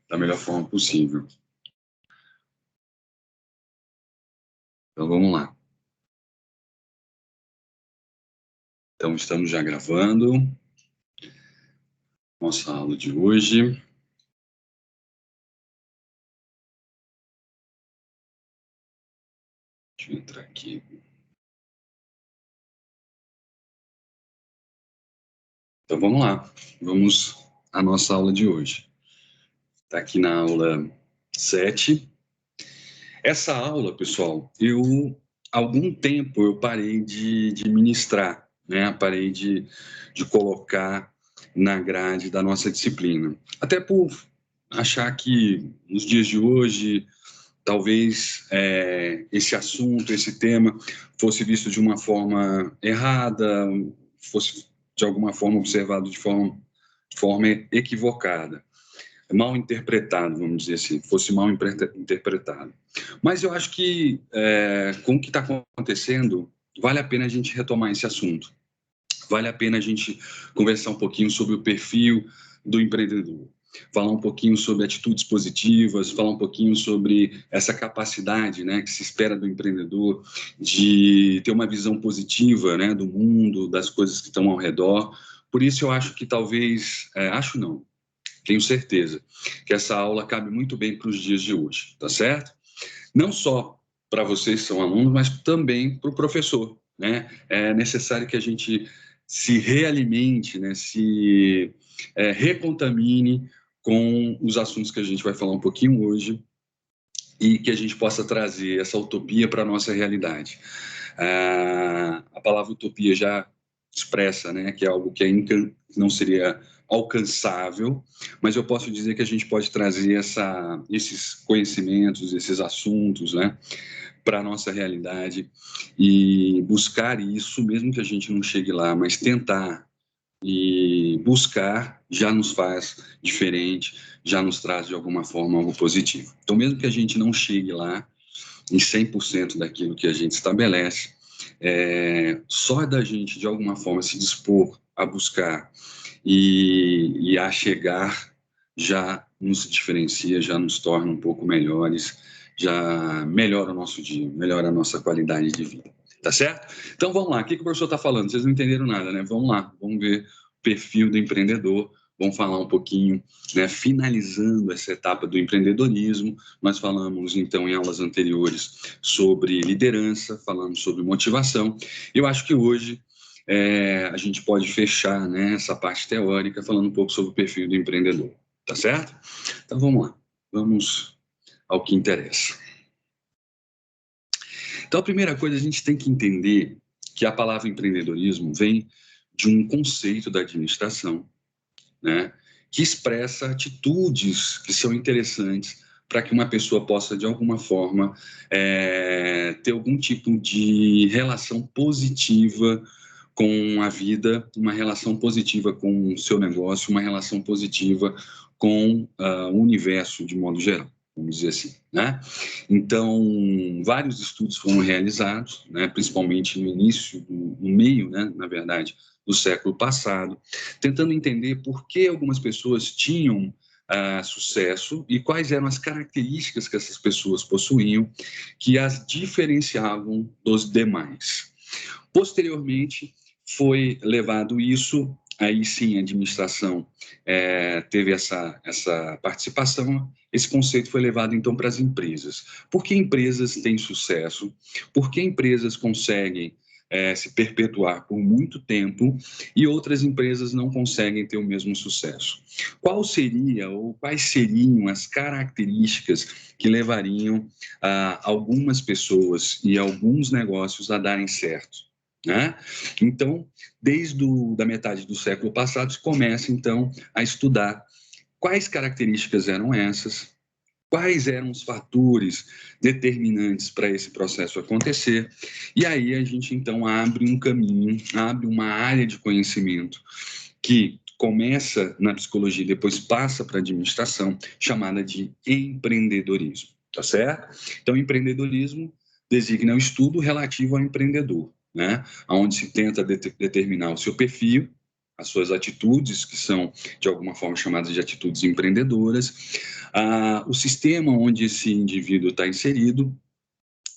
da melhor forma possível. Então, vamos lá. Então, estamos já gravando nossa aula de hoje. Deixa eu entrar aqui. Então, vamos lá. Vamos à nossa aula de hoje. Está aqui na aula 7. Essa aula, pessoal, há algum tempo eu parei de ministrar, né? Parei de colocar na grade da nossa disciplina. Até por achar que nos dias de hoje, talvez esse assunto, esse tema, fosse visto de uma forma errada, fosse de alguma forma observado de forma equivocada, mal interpretado, vamos dizer assim, fosse mal interpretado. Mas eu acho que, com o que está acontecendo, vale a pena a gente retomar esse assunto. Vale a pena a gente conversar um pouquinho sobre o perfil do empreendedor, falar um pouquinho sobre atitudes positivas, falar um pouquinho sobre essa capacidade, né, que se espera do empreendedor de ter uma visão positiva, né, do mundo, das coisas que estão ao redor. Por isso eu acho que talvez, acho não, tenho certeza que essa aula cabe muito bem para os dias de hoje, tá certo? Não só para vocês que são alunos, mas também para o professor, né? É necessário que a gente se realimente, né? Se recontamine com os assuntos que a gente vai falar um pouquinho hoje e que a gente possa trazer essa utopia para a nossa realidade. A palavra utopia já expressa, né, que é algo que não seria alcançável, mas eu posso dizer que a gente pode trazer esses conhecimentos, esses assuntos, né, para a nossa realidade e buscar isso, mesmo que a gente não chegue lá, mas tentar e buscar já nos faz diferente, já nos traz de alguma forma algo positivo. Então, mesmo que a gente não chegue lá em 100% daquilo que a gente estabelece, só da gente de alguma forma se dispor a buscar e a chegar já nos diferencia, já nos torna um pouco melhores, já melhora o nosso dia, melhora a nossa qualidade de vida. Tá certo? Então vamos lá, o que o professor está falando? Vocês não entenderam nada, né? Vamos lá, vamos ver o perfil do empreendedor, vamos falar um pouquinho, né? Finalizando essa etapa do empreendedorismo, nós falamos então em aulas anteriores sobre liderança, falamos sobre motivação. Eu acho que hoje a gente pode fechar, né, essa parte teórica falando um pouco sobre o perfil do empreendedor, tá certo? Então vamos lá, vamos ao que interessa. Então, a primeira coisa, a gente tem que entender que a palavra empreendedorismo vem de um conceito da administração, né, que expressa atitudes que são interessantes para que uma pessoa possa, de alguma forma, ter algum tipo de relação positiva com a vida, uma relação positiva com o seu negócio, uma relação positiva com o universo de modo geral, vamos dizer assim, né? Então, vários estudos foram realizados, né, principalmente no meio, né, na verdade, do século passado, tentando entender por que algumas pessoas tinham sucesso e quais eram as características que essas pessoas possuíam que as diferenciavam dos demais. Posteriormente, foi levado isso, aí sim a administração teve essa participação, esse conceito foi levado então para as empresas. Por que empresas têm sucesso? Por que empresas conseguem se perpetuar por muito tempo e outras empresas não conseguem ter o mesmo sucesso? Qual seria ou quais seriam as características que levariam algumas pessoas e alguns negócios a darem certo, né? Então, desde da metade do século passado, se começa, então, a estudar quais características eram essas, quais eram os fatores determinantes para esse processo acontecer, e aí a gente, então, abre um caminho, abre uma área de conhecimento que começa na psicologia e depois passa para a administração, chamada de empreendedorismo, tá certo? Então, empreendedorismo designa o estudo relativo ao empreendedor, né? Onde se tenta determinar o seu perfil as suas atitudes, que são, de alguma forma, chamadas de atitudes empreendedoras, o sistema onde esse indivíduo está inserido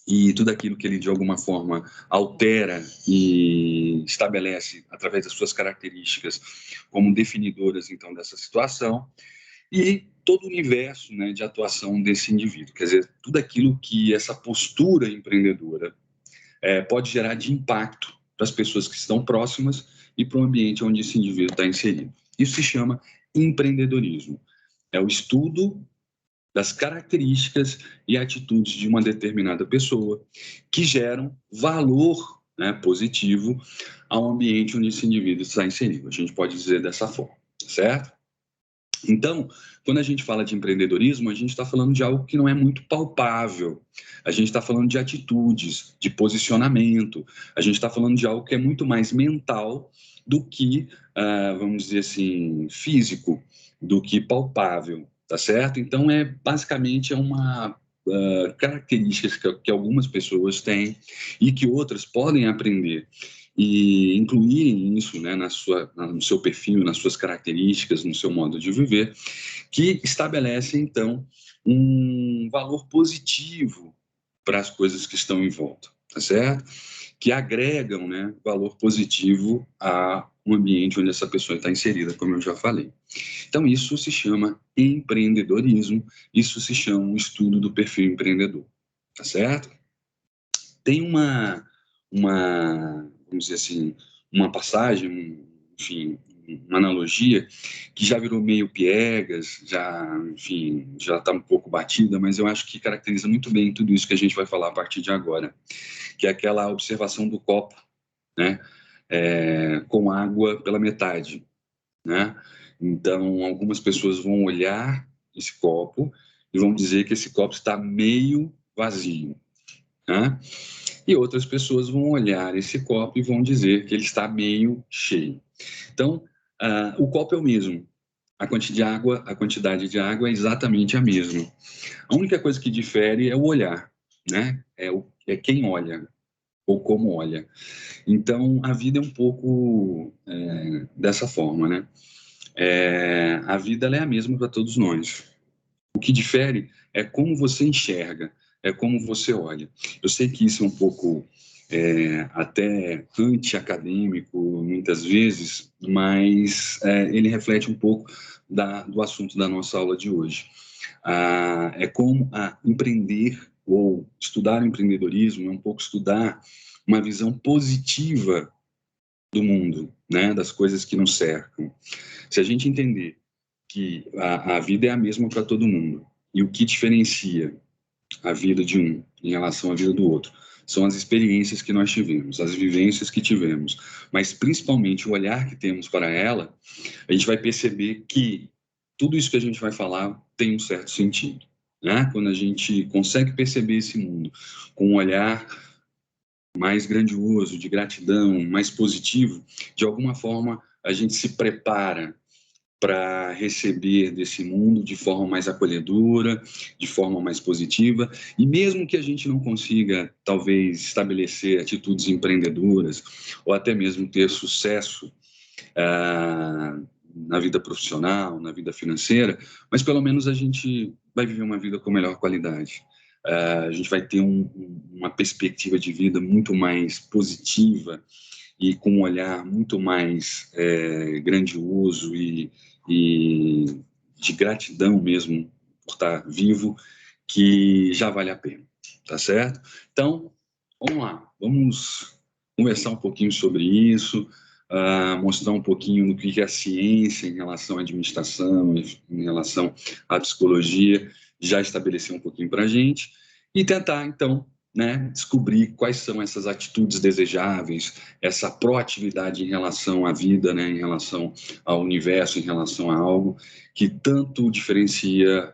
e tudo aquilo que ele, de alguma forma, altera e estabelece através das suas características como definidoras, então, dessa situação, e todo o universo, né, de atuação desse indivíduo. Quer dizer, tudo aquilo que essa postura empreendedora pode gerar de impacto para as pessoas que estão próximas e para o ambiente onde esse indivíduo está inserido. Isso se chama empreendedorismo. É o estudo das características e atitudes de uma determinada pessoa que geram valor, né, positivo ao ambiente onde esse indivíduo está inserido. A gente pode dizer dessa forma, certo? Então, quando a gente fala de empreendedorismo, a gente está falando de algo que não é muito palpável. A gente está falando de atitudes, de posicionamento. A gente está falando de algo que é muito mais mental do que, vamos dizer assim, físico, do que palpável, tá certo? Então, basicamente uma característica que algumas pessoas têm e que outras podem aprender e incluírem isso, né, no seu perfil, nas suas características, no seu modo de viver, que estabelece, então, um valor positivo para as coisas que estão em volta, tá certo? Que agregam, né, valor positivo a um ambiente onde essa pessoa está inserida, como eu já falei. Então, isso se chama empreendedorismo, isso se chama um estudo do perfil empreendedor, tá certo? Tem vamos dizer assim, uma passagem, enfim, uma analogia que já virou meio piegas, enfim, já está um pouco batida, mas eu acho que caracteriza muito bem tudo isso que a gente vai falar a partir de agora, que é aquela observação do copo, né, com água pela metade, né? Então, algumas pessoas vão olhar esse copo e vão dizer que esse copo está meio vazio, né? E outras pessoas vão olhar esse copo e vão dizer que ele está meio cheio. Então, o copo é o mesmo. A quantidade de água é exatamente a mesma. A única coisa que difere é o olhar, né? É quem olha ou como olha. Então, a vida é um pouco dessa forma, né? A vida ela é a mesma para todos nós. O que difere é como você enxerga, é como você olha. Eu sei que isso é um pouco até anti-acadêmico, muitas vezes, mas ele reflete um pouco do assunto da nossa aula de hoje. É como empreender ou estudar o empreendedorismo, é um pouco estudar uma visão positiva do mundo, né, das coisas que nos cercam. Se a gente entender que a vida é a mesma para todo mundo, e o que diferencia a vida de um em relação à vida do outro são as experiências que nós tivemos, as vivências que tivemos, mas principalmente o olhar que temos para ela, a gente vai perceber que tudo isso que a gente vai falar tem um certo sentido, né? Quando a gente consegue perceber esse mundo com um olhar mais grandioso, de gratidão, mais positivo, de alguma forma a gente se prepara para receber desse mundo de forma mais acolhedora, de forma mais positiva, e mesmo que a gente não consiga, talvez, estabelecer atitudes empreendedoras, ou até mesmo ter sucesso na vida profissional, na vida financeira, mas pelo menos a gente vai viver uma vida com melhor qualidade. A gente vai ter uma perspectiva de vida muito mais positiva e com um olhar muito mais grandioso e de gratidão mesmo por estar vivo, que já vale a pena, tá certo? Então, vamos lá, vamos conversar um pouquinho sobre isso, mostrar um pouquinho do que é a ciência em relação à administração, em relação à psicologia, já estabelecer um pouquinho para a gente, e tentar, então, né, descobrir quais são essas atitudes desejáveis, essa proatividade em relação à vida, né, em relação ao universo, em relação a algo que tanto diferencia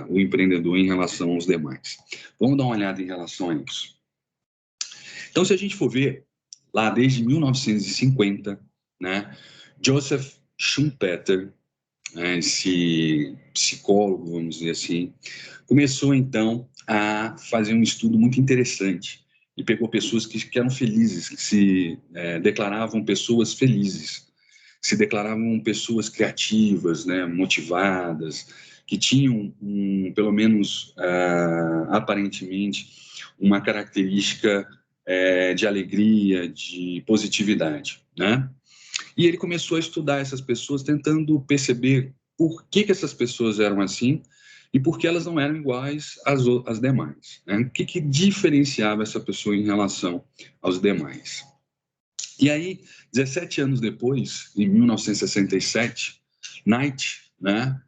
o empreendedor em relação aos demais. Vamos dar uma olhada em relação a isso. Então, se a gente for ver, lá desde 1950, né, Joseph Schumpeter, né, esse psicólogo, vamos dizer assim, começou então a fazer um estudo muito interessante e pegou pessoas que eram felizes, que se declaravam pessoas felizes, se declaravam pessoas criativas, né, motivadas, que tinham, pelo menos aparentemente, uma característica de alegria, de positividade, né? E ele começou a estudar essas pessoas, tentando perceber por que essas pessoas eram assim e por que elas não eram iguais às demais, né? O que diferenciava essa pessoa em relação aos demais. E aí, 17 anos depois, em 1967, Knight, né,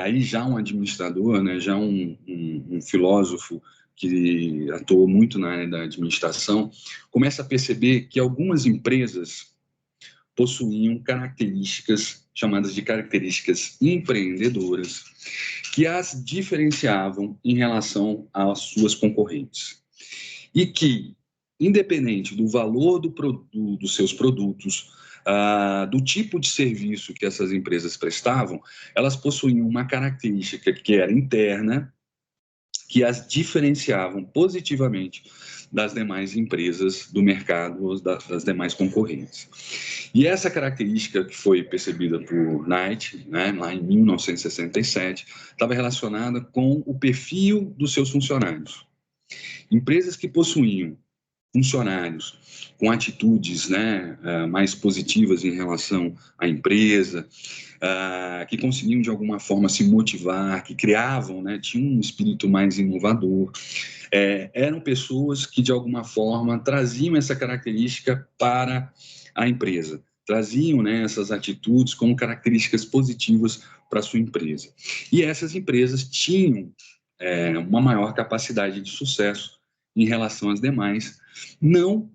aí já um administrador, né, já um filósofo que atuou muito na área da administração, começa a perceber que algumas empresas possuíam características chamadas de características empreendedoras que as diferenciavam em relação às suas concorrentes. E que, independente do valor dos seus produtos, do tipo de serviço que essas empresas prestavam, elas possuíam uma característica que era interna, que as diferenciavam positivamente das demais empresas do mercado, das demais concorrentes. E essa característica que foi percebida por Knight, né, lá em 1967, estava relacionada com o perfil dos seus funcionários. Empresas que possuíam funcionários com atitudes, né, mais positivas em relação à empresa, que conseguiam de alguma forma se motivar, que criavam, né, tinham um espírito mais inovador, eram pessoas que de alguma forma traziam essa característica para a empresa, traziam, né, essas atitudes como características positivas para a sua empresa. E essas empresas tinham uma maior capacidade de sucesso em relação às demais, não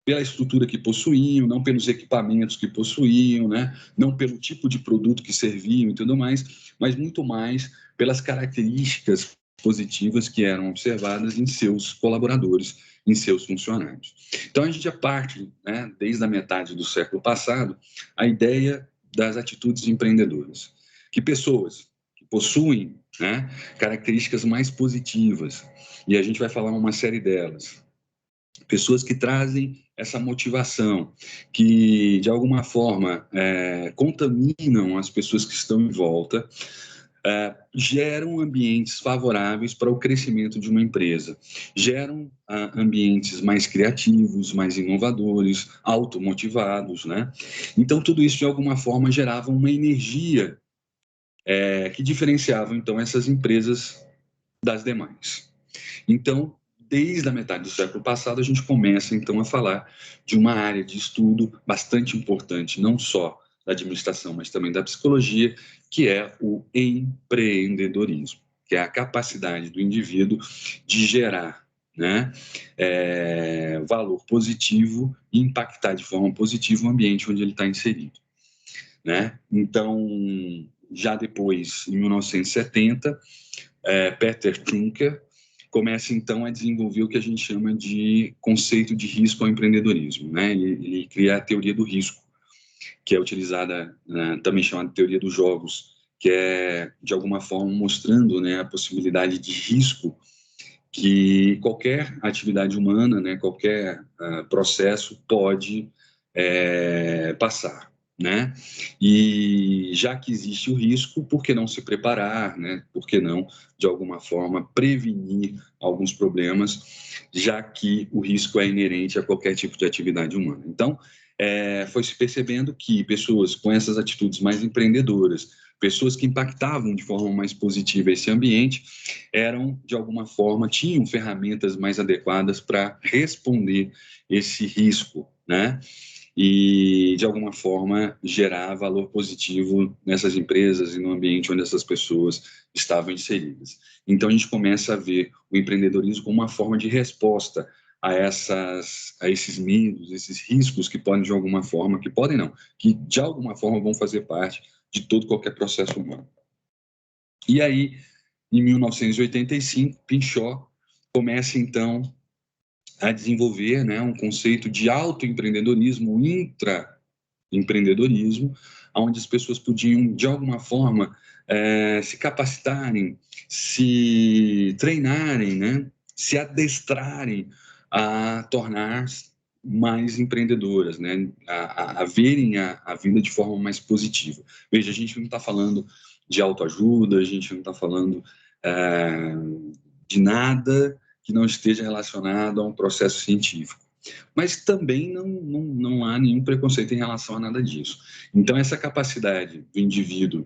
pela estrutura que possuíam, não pelos equipamentos que possuíam, né? Não pelo tipo de produto que serviam e tudo mais, mas muito mais pelas características positivas que eram observadas em seus colaboradores, em seus funcionários. Então, a gente já parte, né, desde a metade do século passado, a ideia das atitudes empreendedoras. Que pessoas que possuem, né, características mais positivas, e a gente vai falar uma série delas, pessoas que trazem essa motivação, que de alguma forma contaminam as pessoas que estão em volta, geram ambientes favoráveis para o crescimento de uma empresa, geram ambientes mais criativos, mais inovadores, automotivados, né? Então, tudo isso, de alguma forma, gerava uma energia que diferenciava, então, essas empresas das demais. Então, desde a metade do século passado, a gente começa, então, a falar de uma área de estudo bastante importante, não só da administração, mas também da psicologia, que é o empreendedorismo, que é a capacidade do indivíduo de gerar, né, valor positivo e impactar de forma positiva o ambiente onde ele está inserido, né? Então, já depois, em 1970, Peter Drucker começa então a desenvolver o que a gente chama de conceito de risco ao empreendedorismo, né? Ele cria a teoria do risco, que é utilizada, também chamada de teoria dos jogos, que é de alguma forma mostrando, né, a possibilidade de risco que qualquer atividade humana, né, qualquer processo pode passar, né? E já que existe o risco, por que não se preparar, né? Por que não, de alguma forma, prevenir alguns problemas, já que o risco é inerente a qualquer tipo de atividade humana. Então, foi se percebendo que pessoas com essas atitudes mais empreendedoras, pessoas que impactavam de forma mais positiva esse ambiente, eram, de alguma forma, tinham ferramentas mais adequadas para responder esse risco, né? E, de alguma forma, gerar valor positivo nessas empresas e no ambiente onde essas pessoas estavam inseridas. Então, a gente começa a ver o empreendedorismo como uma forma de resposta a esses medos, esses riscos que podem, de alguma forma, que podem não, que de alguma forma vão fazer parte de todo qualquer processo humano. E aí, em 1985, Pinchot começa, então, a desenvolver, né, um conceito de autoempreendedorismo, intraempreendedorismo, onde as pessoas podiam, de alguma forma, se capacitarem, se treinarem, né, se adestrarem a tornar mais empreendedoras, né? A verem a vida de forma mais positiva. Veja, a gente não está falando de autoajuda, a gente não está falando de nada que não esteja relacionado a um processo científico. Mas também não há nenhum preconceito em relação a nada disso. Então, essa capacidade do indivíduo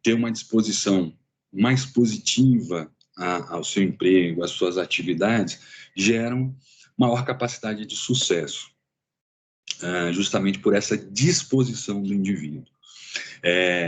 ter uma disposição mais positiva ao seu emprego, às suas atividades, geram maior capacidade de sucesso, justamente por essa disposição do indivíduo.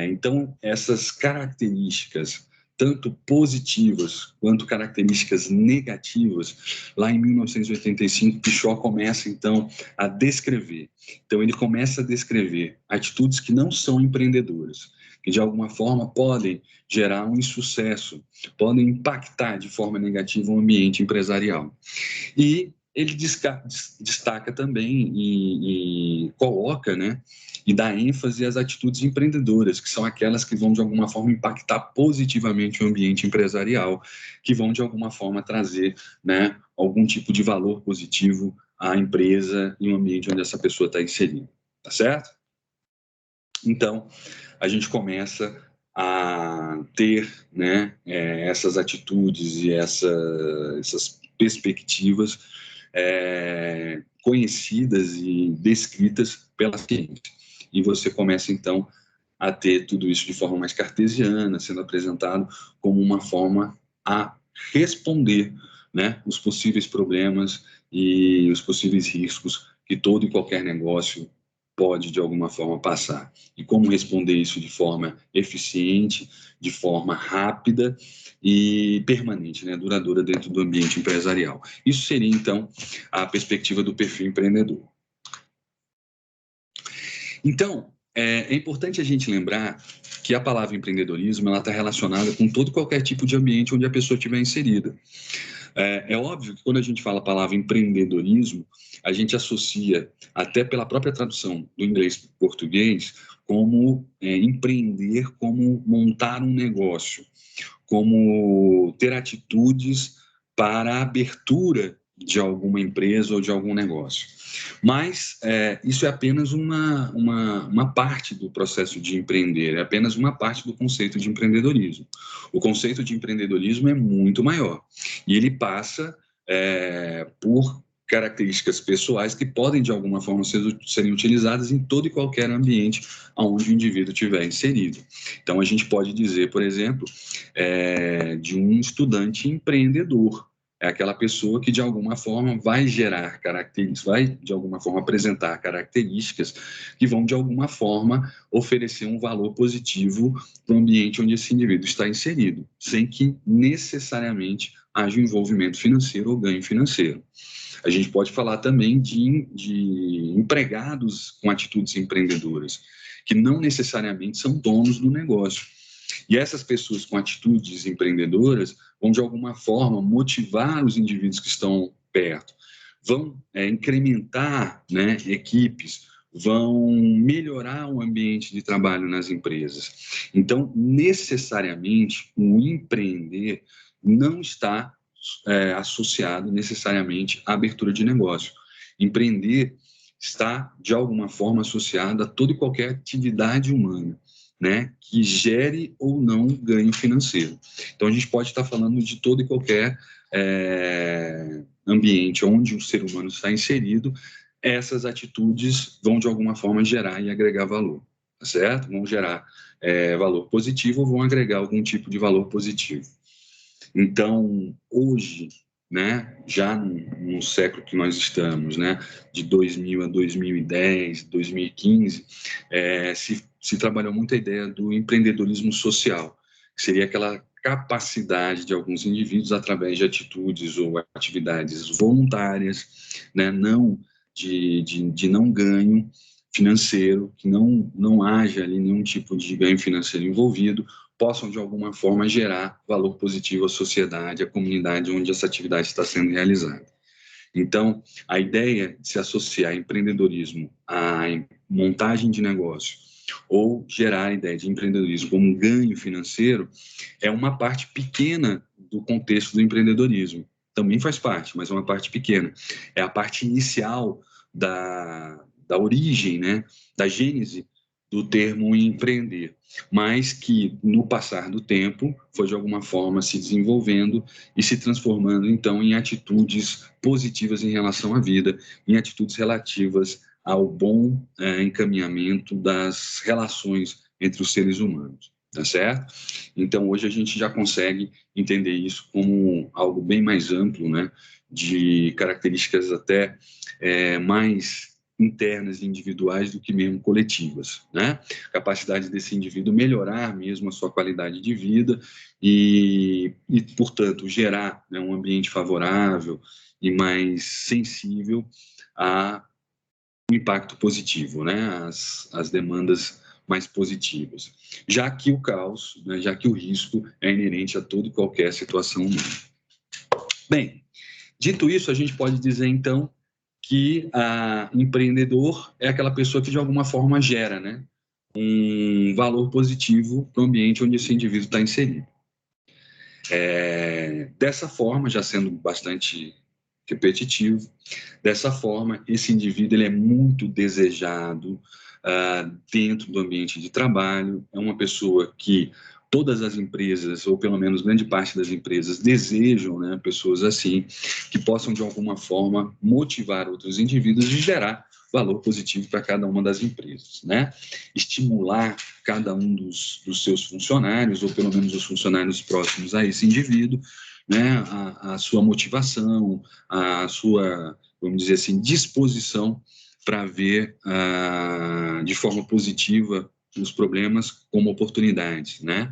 Então, essas características, tanto positivas quanto características negativas, lá em 1985, Pichot começa, então, a descrever. Então, ele começa a descrever atitudes que não são empreendedoras, que, de alguma forma, podem gerar um insucesso, podem impactar de forma negativa o ambiente empresarial. E ele destaca também e coloca, né, e dá ênfase às atitudes empreendedoras, que são aquelas que vão, de alguma forma, impactar positivamente o ambiente empresarial, que vão, de alguma forma, trazer, né, algum tipo de valor positivo à empresa e o ambiente onde essa pessoa está inserida. Tá certo? Então, a gente começa a ter, né, essas atitudes e essas perspectivas conhecidas e descritas pela ciência. E você começa, então, a ter tudo isso de forma mais cartesiana, sendo apresentado como uma forma a responder, né, os possíveis problemas e os possíveis riscos que todo e qualquer negócio pode, de alguma forma, passar. E como responder isso de forma eficiente, de forma rápida e permanente, né, duradoura dentro do ambiente empresarial. Isso seria, então, a perspectiva do perfil empreendedor. Então, é importante a gente lembrar que a palavra empreendedorismo ela está relacionada com todo e qualquer tipo de ambiente onde a pessoa estiver inserida. É óbvio que quando a gente fala a palavra empreendedorismo, a gente associa, até pela própria tradução do inglês para o português, como empreender, como montar um negócio, como ter atitudes para a abertura de alguma empresa ou de algum negócio. Mas isso é apenas uma parte do processo de empreender, é apenas uma parte do conceito de empreendedorismo. O conceito de empreendedorismo é muito maior e ele passa por características pessoais que podem, de alguma forma, serem utilizadas em todo e qualquer ambiente onde o indivíduo estiver inserido. Então, a gente pode dizer, por exemplo, de um estudante empreendedor. É aquela pessoa que, de alguma forma, vai gerar características, vai, de alguma forma, apresentar características que vão, de alguma forma, oferecer um valor positivo para o ambiente onde esse indivíduo está inserido, sem que necessariamente haja envolvimento financeiro ou ganho financeiro. A gente pode falar também de empregados com atitudes empreendedoras, que não necessariamente são donos do negócio. E essas pessoas com atitudes empreendedoras vão, de alguma forma, motivar os indivíduos que estão perto, vão incrementar, né, equipes, vão melhorar o ambiente de trabalho nas empresas. Então, necessariamente, o empreender não está associado necessariamente à abertura de negócio. Empreender está, de alguma forma, associado a toda e qualquer atividade humana, né, que gere ou não ganho financeiro. Então, a gente pode estar falando de todo e qualquer ambiente onde o ser humano está inserido, essas atitudes vão, de alguma forma, gerar e agregar valor, tá certo? Vão gerar valor positivo ou vão agregar algum tipo de valor positivo. Então, hoje, né, já no século que nós estamos, né, de 2000 a 2010, 2015, se trabalhou muito a ideia do empreendedorismo social, que seria aquela capacidade de alguns indivíduos, através de atitudes ou atividades voluntárias, né, não de não ganho financeiro, que não haja ali nenhum tipo de ganho financeiro envolvido, possam, de alguma forma, gerar valor positivo à sociedade, à comunidade onde essa atividade está sendo realizada. Então, a ideia de se associar empreendedorismo à montagem de negócio ou gerar a ideia de empreendedorismo como um ganho financeiro é uma parte pequena do contexto do empreendedorismo. Também faz parte, mas é uma parte pequena. É a parte inicial da origem, né, da gênese do termo empreender, mas que no passar do tempo foi de alguma forma se desenvolvendo e se transformando então em atitudes positivas em relação à vida, em atitudes relativas ao bom encaminhamento das relações entre os seres humanos, tá certo? Então hoje a gente já consegue entender isso como algo bem mais amplo, né, de características até mais internas e individuais do que mesmo coletivas, né? Capacidade desse indivíduo melhorar mesmo a sua qualidade de vida e portanto, gerar, né, um ambiente favorável e mais sensível a um impacto positivo, né? As demandas mais positivas. Já que o caos, né, já que o risco é inerente a toda e qualquer situação humana. Bem, dito isso, a gente pode dizer, então, que empreendedor é aquela pessoa que, de alguma forma, gera, né, um valor positivo para o ambiente onde esse indivíduo está inserido. Dessa forma, já sendo bastante repetitivo, dessa forma, esse indivíduo ele é muito desejado dentro do ambiente de trabalho, é uma pessoa que todas as empresas, ou pelo menos grande parte das empresas, desejam, né, pessoas assim, que possam, de alguma forma, motivar outros indivíduos e gerar valor positivo para cada uma das empresas, né? Estimular cada um dos seus funcionários, ou pelo menos os funcionários próximos a esse indivíduo, né, a sua motivação, a sua, vamos dizer assim, disposição para ver de forma positiva os problemas como oportunidades, né?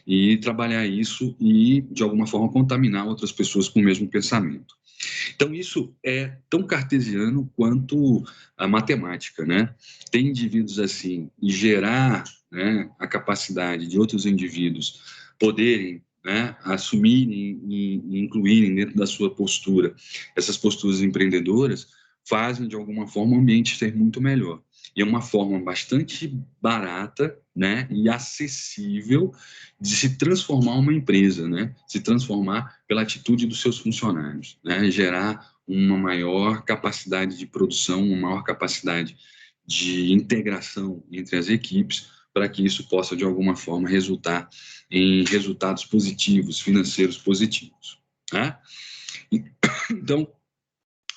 E trabalhar isso e, de alguma forma, contaminar outras pessoas com o mesmo pensamento. Então, isso é tão cartesiano quanto a matemática, né? Tem indivíduos assim, e gerar, né, a capacidade de outros indivíduos poderem, né, assumirem e incluírem dentro da sua postura essas posturas empreendedoras, fazem, de alguma forma, o ambiente ser muito melhor. E é uma forma bastante barata, né, e acessível de se transformar uma empresa, né, se transformar pela atitude dos seus funcionários, né, gerar uma maior capacidade de produção, uma maior capacidade de integração entre as equipes, para que isso possa, de alguma forma, resultar em resultados positivos, financeiros positivos, né? Então,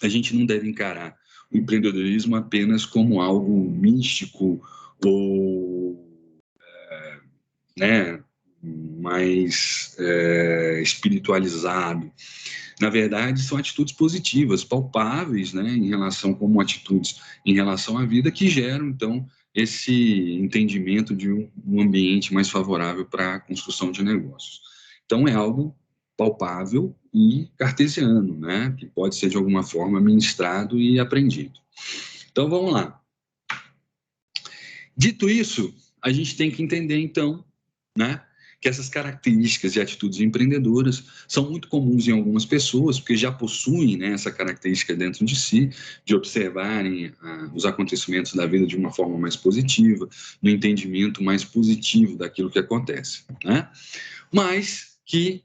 a gente não deve encarar o empreendedorismo apenas como algo místico ou, né, mais espiritualizado. Na verdade, são atitudes positivas, palpáveis, né, em relação como atitudes em relação à vida que geram, então, esse entendimento de um ambiente mais favorável para a construção de negócios. Então, é algo palpável e cartesiano, né, que pode ser de alguma forma ministrado e aprendido. Então, vamos lá. Dito isso, a gente tem que entender, então, né, que essas características e atitudes empreendedoras são muito comuns em algumas pessoas, porque já possuem, né, essa característica dentro de si, de observarem os acontecimentos da vida de uma forma mais positiva, no entendimento mais positivo daquilo que acontece, né? Mas que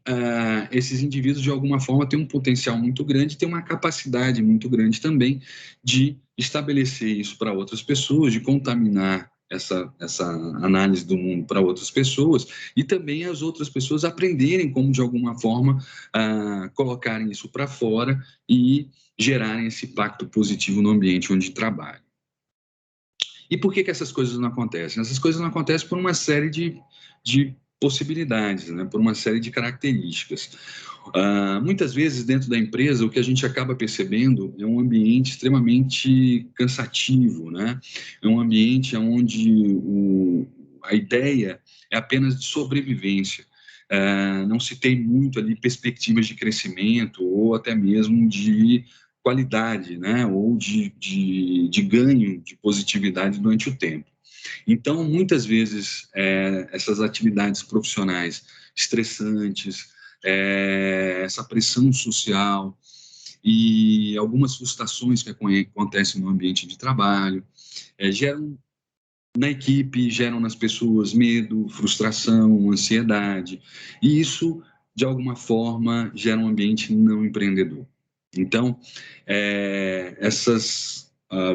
esses indivíduos, de alguma forma, têm um potencial muito grande, têm uma capacidade muito grande também de estabelecer isso para outras pessoas, de contaminar essa análise do mundo para outras pessoas e também as outras pessoas aprenderem como, de alguma forma, colocarem isso para fora e gerarem esse impacto positivo no ambiente onde trabalham. E por que essas coisas não acontecem? Essas coisas não acontecem por uma série de possibilidades, né? Por uma série de características. Muitas vezes, dentro da empresa, o que a gente acaba percebendo é um ambiente extremamente cansativo, né? É um ambiente onde a ideia é apenas de sobrevivência. Não se tem muito ali perspectivas de crescimento ou até mesmo de qualidade, né? Ou de ganho de positividade durante o tempo. Então, muitas vezes, essas atividades profissionais estressantes, essa pressão social e algumas frustrações que acontecem no ambiente de trabalho geram na equipe, geram nas pessoas medo, frustração, ansiedade, e isso, de alguma forma, gera um ambiente não empreendedor. Então,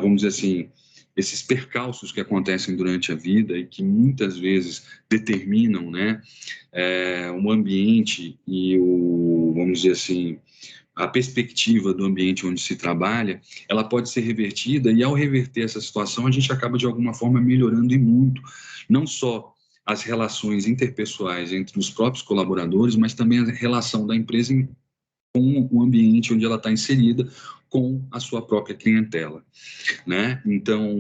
vamos dizer assim, esses percalços que acontecem durante a vida e que muitas vezes determinam, né, o ambiente e vamos dizer assim, a perspectiva do ambiente onde se trabalha, ela pode ser revertida, e ao reverter essa situação, a gente acaba de alguma forma melhorando e muito, não só as relações interpessoais entre os próprios colaboradores, mas também a relação da empresa com o ambiente onde ela está inserida, com a sua própria clientela, né? Então,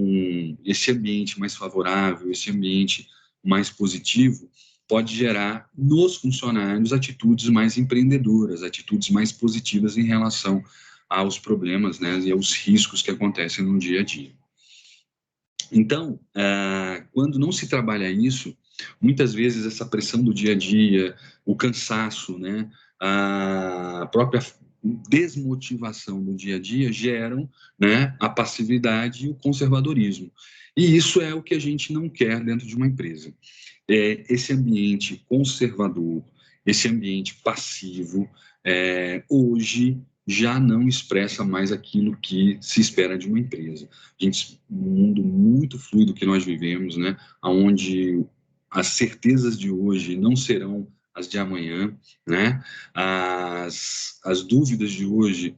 esse ambiente mais favorável, esse ambiente mais positivo, pode gerar nos funcionários atitudes mais empreendedoras, atitudes mais positivas em relação aos problemas, né, e aos riscos que acontecem no dia a dia. Então, quando não se trabalha isso, muitas vezes essa pressão do dia a dia, o cansaço, né, a própria desmotivação do dia a dia geram, né, a passividade e o conservadorismo. E isso é o que a gente não quer dentro de uma empresa. Esse ambiente conservador, esse ambiente passivo, hoje já não expressa mais aquilo que se espera de uma empresa. A gente, um mundo muito fluido que nós vivemos, né, onde as certezas de hoje não serão as de amanhã, né? As dúvidas de hoje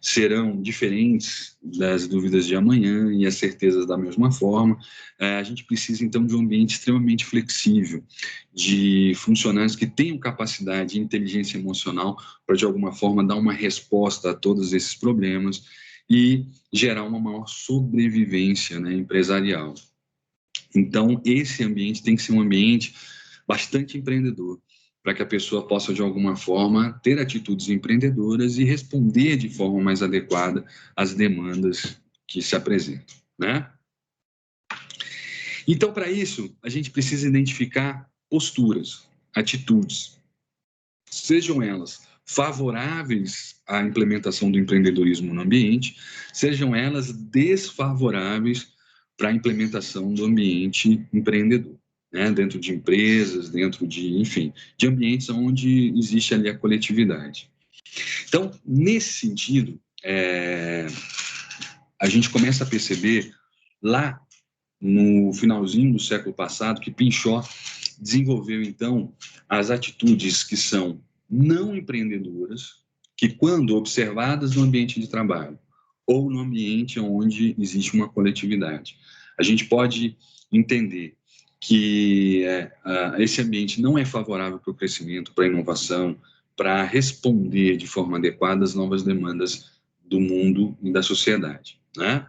serão diferentes das dúvidas de amanhã e as certezas da mesma forma. A gente precisa, então, de um ambiente extremamente flexível, de funcionários que tenham capacidade e inteligência emocional para, de alguma forma, dar uma resposta a todos esses problemas e gerar uma maior sobrevivência, né, empresarial. Então, esse ambiente tem que ser um ambiente bastante empreendedor, para que a pessoa possa, de alguma forma, ter atitudes empreendedoras e responder de forma mais adequada às demandas que se apresentam, né? Então, para isso, a gente precisa identificar posturas, atitudes, sejam elas favoráveis à implementação do empreendedorismo no ambiente, sejam elas desfavoráveis para a implementação do ambiente empreendedor, né? Dentro de empresas, dentro de, enfim, de ambientes onde existe ali a coletividade. Então, nesse sentido, a gente começa a perceber lá no finalzinho do século passado que Pinchot desenvolveu, então, as atitudes que são não empreendedoras, que quando observadas no ambiente de trabalho ou no ambiente onde existe uma coletividade, a gente pode entender que esse ambiente não é favorável para o crescimento, para a inovação, para responder de forma adequada às novas demandas do mundo e da sociedade, né?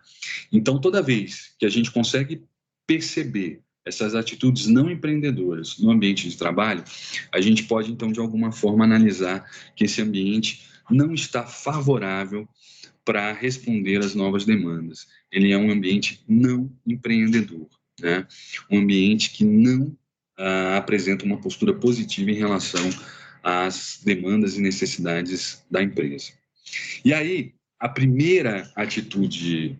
Então, toda vez que a gente consegue perceber essas atitudes não empreendedoras no ambiente de trabalho, a gente pode, então, de alguma forma, analisar que esse ambiente não está favorável para responder às novas demandas. Ele é um ambiente não empreendedor, né? Um ambiente que não apresenta uma postura positiva em relação às demandas e necessidades da empresa. E aí, a primeira atitude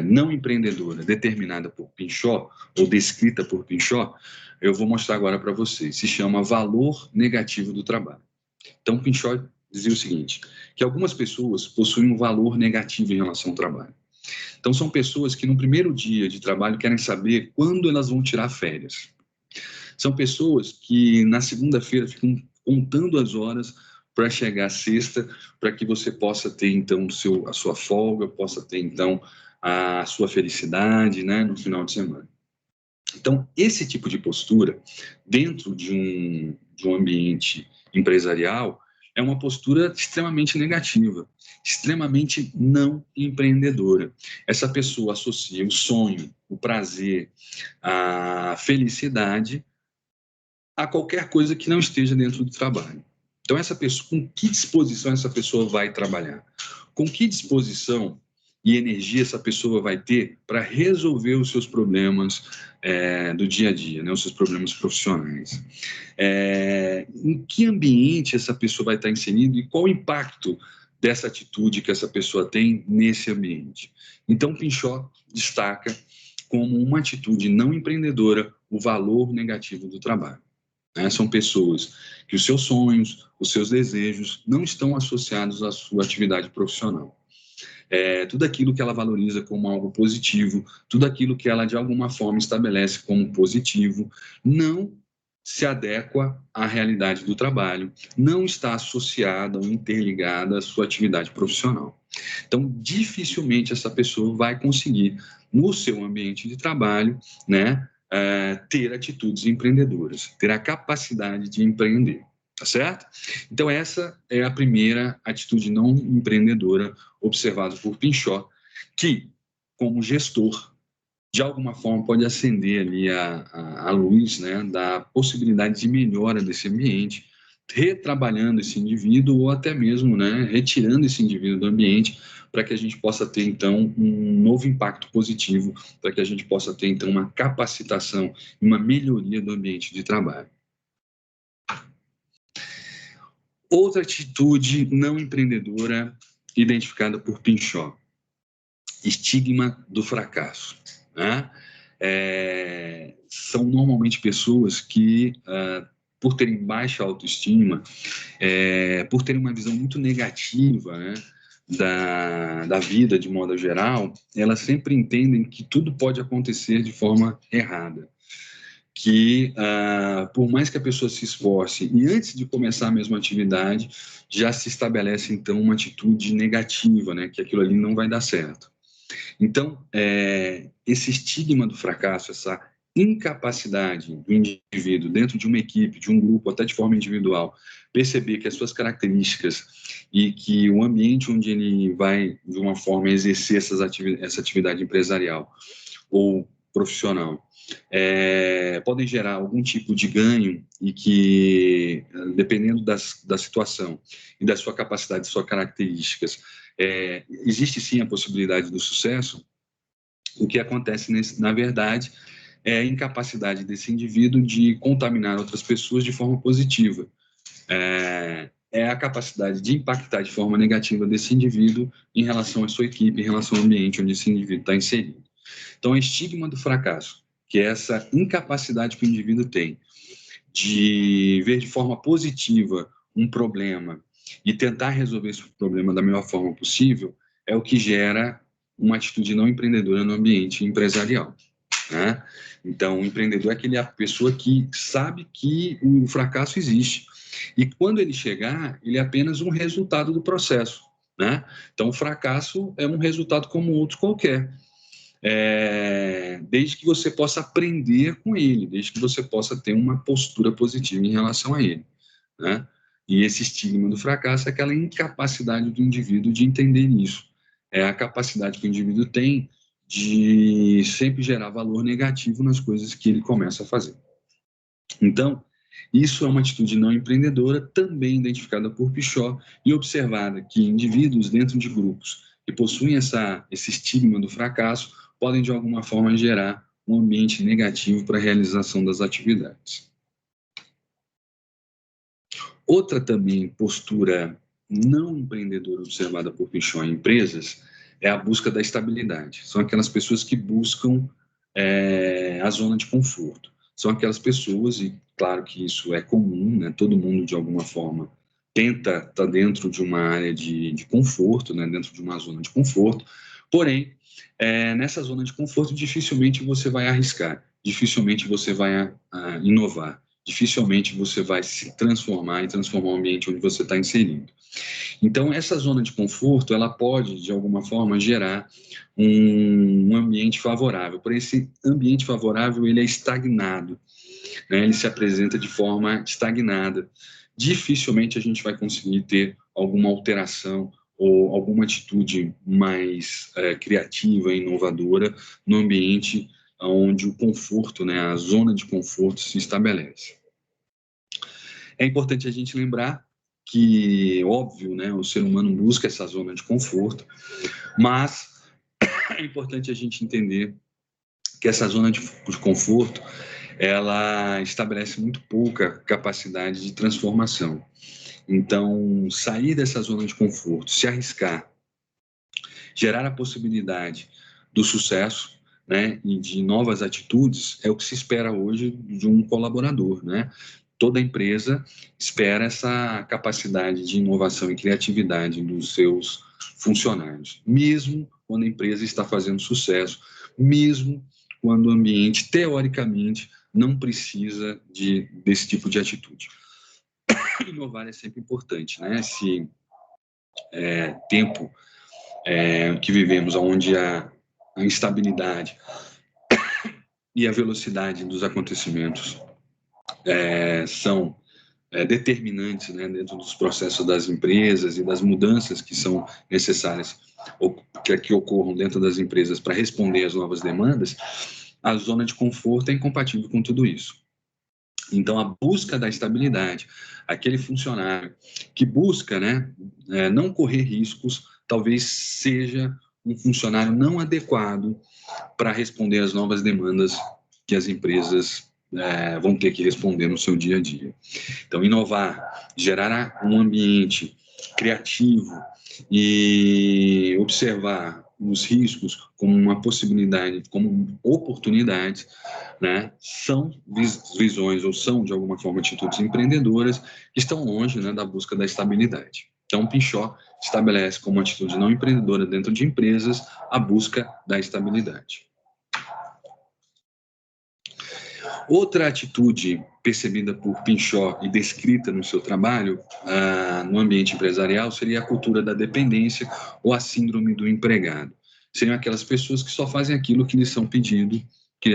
não empreendedora determinada por Pinchot, ou descrita por Pinchot, eu vou mostrar agora para vocês. Se chama valor negativo do trabalho. Então, Pinchot dizia o seguinte, que algumas pessoas possuem um valor negativo em relação ao trabalho. Então, são pessoas que no primeiro dia de trabalho querem saber quando elas vão tirar férias. São pessoas que na segunda-feira ficam contando as horas para chegar à sexta, para que você possa ter, então, a sua folga, possa ter, então, a sua felicidade, né, no final de semana. Então, esse tipo de postura, dentro de um ambiente empresarial, é uma postura extremamente negativa, extremamente não empreendedora. Essa pessoa associa o sonho, o prazer, a felicidade a qualquer coisa que não esteja dentro do trabalho. Então, essa pessoa, com que disposição essa pessoa vai trabalhar? Com que disposição e energia essa pessoa vai ter para resolver os seus problemas do dia a dia, né, os seus problemas profissionais? Em que ambiente essa pessoa vai estar inserida e qual o impacto dessa atitude que essa pessoa tem nesse ambiente? Então, Pinchot destaca como uma atitude não empreendedora o valor negativo do trabalho. São pessoas que os seus sonhos, os seus desejos não estão associados à sua atividade profissional. tudo aquilo que ela valoriza como algo positivo, tudo aquilo que ela de alguma forma estabelece como positivo, não se adequa à realidade do trabalho, não está associada ou interligada à sua atividade profissional. Então, dificilmente essa pessoa vai conseguir, no seu ambiente de trabalho, né, ter atitudes empreendedoras, ter a capacidade de empreender, tá certo? Então, essa é a primeira atitude não empreendedora observada por Pinchot, que, como gestor, de alguma forma pode acender ali a luz, né, da possibilidade de melhora desse ambiente, retrabalhando esse indivíduo ou até mesmo, né, retirando esse indivíduo do ambiente para que a gente possa ter, então, um novo impacto positivo, para que a gente possa ter, então, uma capacitação e uma melhoria do ambiente de trabalho. Outra atitude não empreendedora identificada por Pinchot: estigma do fracasso, né? São normalmente pessoas que, por terem baixa autoestima, por terem uma visão muito negativa, né, da vida de modo geral, elas sempre entendem que tudo pode acontecer de forma errada. Que, por mais que a pessoa se esforce e antes de começar a mesma atividade, já se estabelece, então, uma atitude negativa, né, que aquilo ali não vai dar certo. Então, esse estigma do fracasso, essa incapacidade do indivíduo dentro de uma equipe, de um grupo, até de forma individual, perceber que as suas características e que o ambiente onde ele vai, de uma forma, exercer essa atividade empresarial ou profissional, podem gerar algum tipo de ganho e que, dependendo da situação e da sua capacidade, de suas características, existe sim a possibilidade do sucesso. O que acontece, na verdade, é a incapacidade desse indivíduo de contaminar outras pessoas de forma positiva. É a capacidade de impactar de forma negativa desse indivíduo em relação à sua equipe, em relação ao ambiente onde esse indivíduo está inserido. Então, o estigma do fracasso, que é essa incapacidade que o indivíduo tem de ver de forma positiva um problema e tentar resolver esse problema da melhor forma possível, é o que gera uma atitude não empreendedora no ambiente empresarial, né? Então, o empreendedor é aquela pessoa que sabe que o fracasso existe e quando ele chegar, ele é apenas um resultado do processo, né? Então, o fracasso é um resultado como outro qualquer. Desde que você possa aprender com ele, desde que você possa ter uma postura positiva em relação a ele, né? E esse estigma do fracasso é aquela incapacidade do indivíduo de entender isso. É a capacidade que o indivíduo tem de sempre gerar valor negativo nas coisas que ele começa a fazer. Então, isso é uma atitude não empreendedora, também identificada por Pinchot e observada que indivíduos dentro de grupos que possuem esse estigma do fracasso podem, de alguma forma, gerar um ambiente negativo para a realização das atividades. Outra também postura não empreendedora observada por Pinchot em empresas é a busca da estabilidade. São aquelas pessoas que buscam a zona de conforto. São aquelas pessoas, e claro que isso é comum, né? Todo mundo, de alguma forma, tenta estar dentro de uma área de conforto, né? Dentro de uma zona de conforto, porém, nessa zona de conforto, dificilmente você vai arriscar, dificilmente você vai inovar, dificilmente você vai se transformar e transformar o ambiente onde você está inserido. Então, essa zona de conforto, ela pode, de alguma forma, gerar um ambiente favorável. Por esse ambiente favorável, ele é estagnado, né? Ele se apresenta de forma estagnada. Dificilmente a gente vai conseguir ter alguma alteração ou alguma atitude mais criativa e inovadora no ambiente onde o conforto, né, a zona de conforto se estabelece. É importante a gente lembrar que, óbvio, né, o ser humano busca essa zona de conforto, mas é importante a gente entender que essa zona de conforto, ela estabelece muito pouca capacidade de transformação. Então, sair dessa zona de conforto, se arriscar, gerar a possibilidade do sucesso, né, e de novas atitudes, é o que se espera hoje de um colaborador, né? Toda empresa espera essa capacidade de inovação e criatividade dos seus funcionários, mesmo quando a empresa está fazendo sucesso, mesmo quando o ambiente, teoricamente, não precisa desse tipo de atitude. Inovar é sempre importante, né? Esse tempo que vivemos, onde a instabilidade e a velocidade dos acontecimentos são determinantes, né, dentro dos processos das empresas e das mudanças que são necessárias ou que ocorram dentro das empresas para responder às novas demandas, a zona de conforto é incompatível com tudo isso. Então, a busca da estabilidade, aquele funcionário que busca, né, não correr riscos, talvez seja um funcionário não adequado para responder às novas demandas que as empresas vão ter que responder no seu dia a dia. Então, inovar, gerar um ambiente criativo e observar os riscos como uma possibilidade, como oportunidades, né, são visões ou são, de alguma forma, atitudes empreendedoras que estão longe, né, da busca da estabilidade. Então, Pinchot estabelece como atitude não empreendedora dentro de empresas a busca da estabilidade. Outra atitude percebida por Pinchot e descrita no seu trabalho no ambiente empresarial seria a cultura da dependência ou a síndrome do empregado. Seriam aquelas pessoas que só fazem aquilo que lhes são pedido, que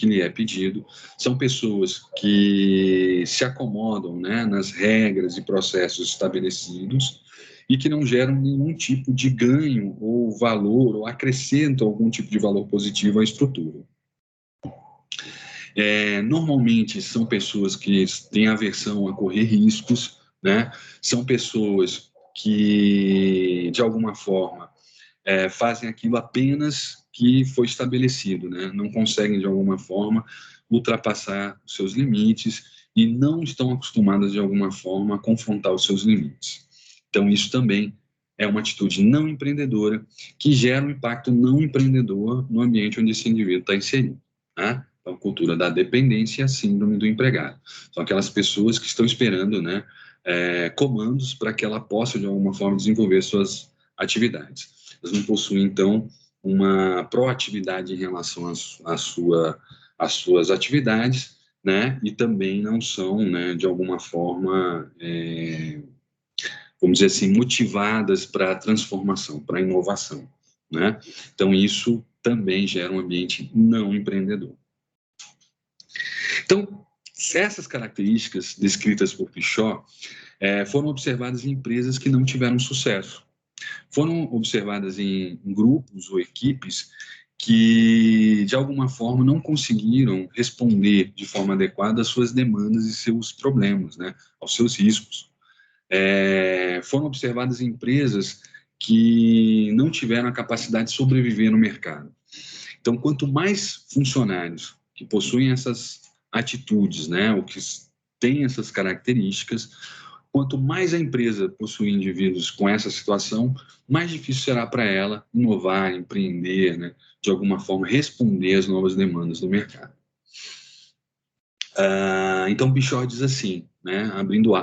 lhe é pedido. São pessoas que se acomodam, né, nas regras e processos estabelecidos e que não geram nenhum tipo de ganho ou valor ou acrescentam algum tipo de valor positivo à estrutura. Normalmente são pessoas que têm aversão a correr riscos, né? São pessoas que, de alguma forma, fazem aquilo apenas que foi estabelecido, né? Não conseguem, de alguma forma, ultrapassar os seus limites e não estão acostumadas, de alguma forma, a confrontar os seus limites. Então, isso também é uma atitude não empreendedora que gera um impacto não empreendedor no ambiente onde esse indivíduo está inserido, né? Então, cultura da dependência e a síndrome do empregado. São aquelas pessoas que estão esperando, né, comandos para que ela possa, de alguma forma, desenvolver suas atividades. Elas não possuem, então, uma proatividade em relação às suas atividades, né, e também não são, né, de alguma forma, vamos dizer assim, motivadas para a transformação, para a inovação, né? Então, isso também gera um ambiente não empreendedor. Então, essas características descritas por Pinchot foram observadas em empresas que não tiveram sucesso. Foram observadas em grupos ou equipes que, de alguma forma, não conseguiram responder de forma adequada às suas demandas e seus problemas, né, aos seus riscos. Foram observadas em empresas que não tiveram a capacidade de sobreviver no mercado. Então, quanto mais funcionários que possuem essas atitudes, né, ou que têm essas características, quanto mais a empresa possuir indivíduos com essa situação, mais difícil será para ela inovar, empreender, né, de alguma forma responder às novas demandas do mercado. Então, Pinchot diz assim, né,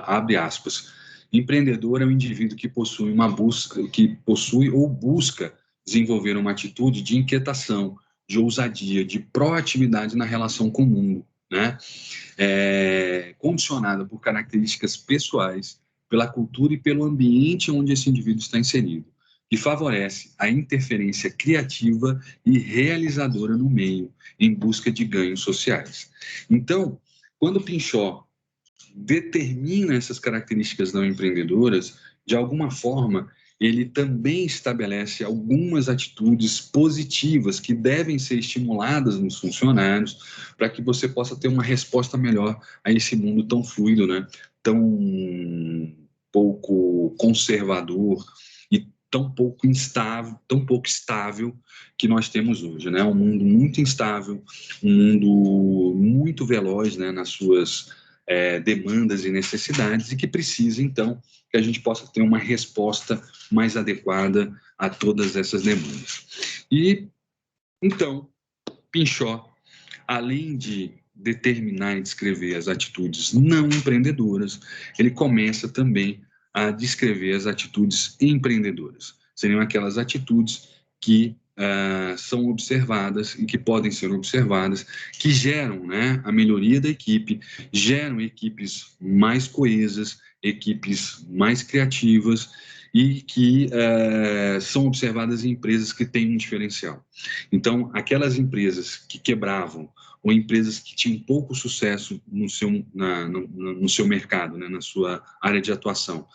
abre aspas, empreendedor é um indivíduo que possui ou busca desenvolver uma atitude de inquietação, de ousadia, de proatividade na relação com o mundo, né? Condicionada por características pessoais, pela cultura e pelo ambiente onde esse indivíduo está inserido, que favorece a interferência criativa e realizadora no meio, em busca de ganhos sociais. Então, quando Pinchot determina essas características não empreendedoras, de alguma forma, ele também estabelece algumas atitudes positivas que devem ser estimuladas nos funcionários para que você possa ter uma resposta melhor a esse mundo tão fluido, né? Tão pouco conservador e tão pouco estável que nós temos hoje, né? Um mundo muito instável, um mundo muito veloz, né, nas suas demandas e necessidades e que precisa, então, que a gente possa ter uma resposta mais adequada a todas essas demandas. E, então, Pinchot, além de determinar e descrever as atitudes não empreendedoras, ele começa também a descrever as atitudes empreendedoras. seriam aquelas atitudes que são observadas e que podem ser observadas, que geram, né, a melhoria da equipe, geram equipes mais coesas, equipes mais criativas e que são observadas em empresas que têm um diferencial. Então, aquelas empresas que quebravam ou empresas que tinham pouco sucesso no seu mercado, né, na sua área de atuação,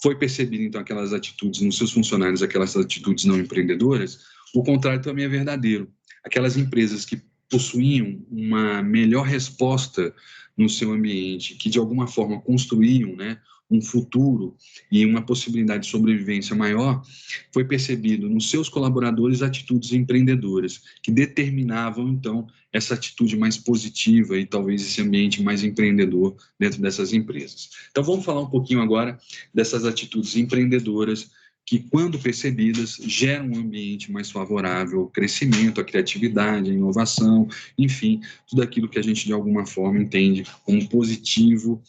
foi percebido, então, aquelas atitudes nos seus funcionários, aquelas atitudes não empreendedoras. O contrário também é verdadeiro. Aquelas empresas que possuíam uma melhor resposta no seu ambiente, que de alguma forma construíam, né, um futuro e uma possibilidade de sobrevivência maior, foi percebido nos seus colaboradores atitudes empreendedoras, que determinavam, então, essa atitude mais positiva e talvez esse ambiente mais empreendedor dentro dessas empresas. Então, vamos falar um pouquinho agora dessas atitudes empreendedoras que, quando percebidas, geram um ambiente mais favorável ao crescimento, à criatividade, à inovação, enfim, tudo aquilo que a gente, de alguma forma, entende como positivo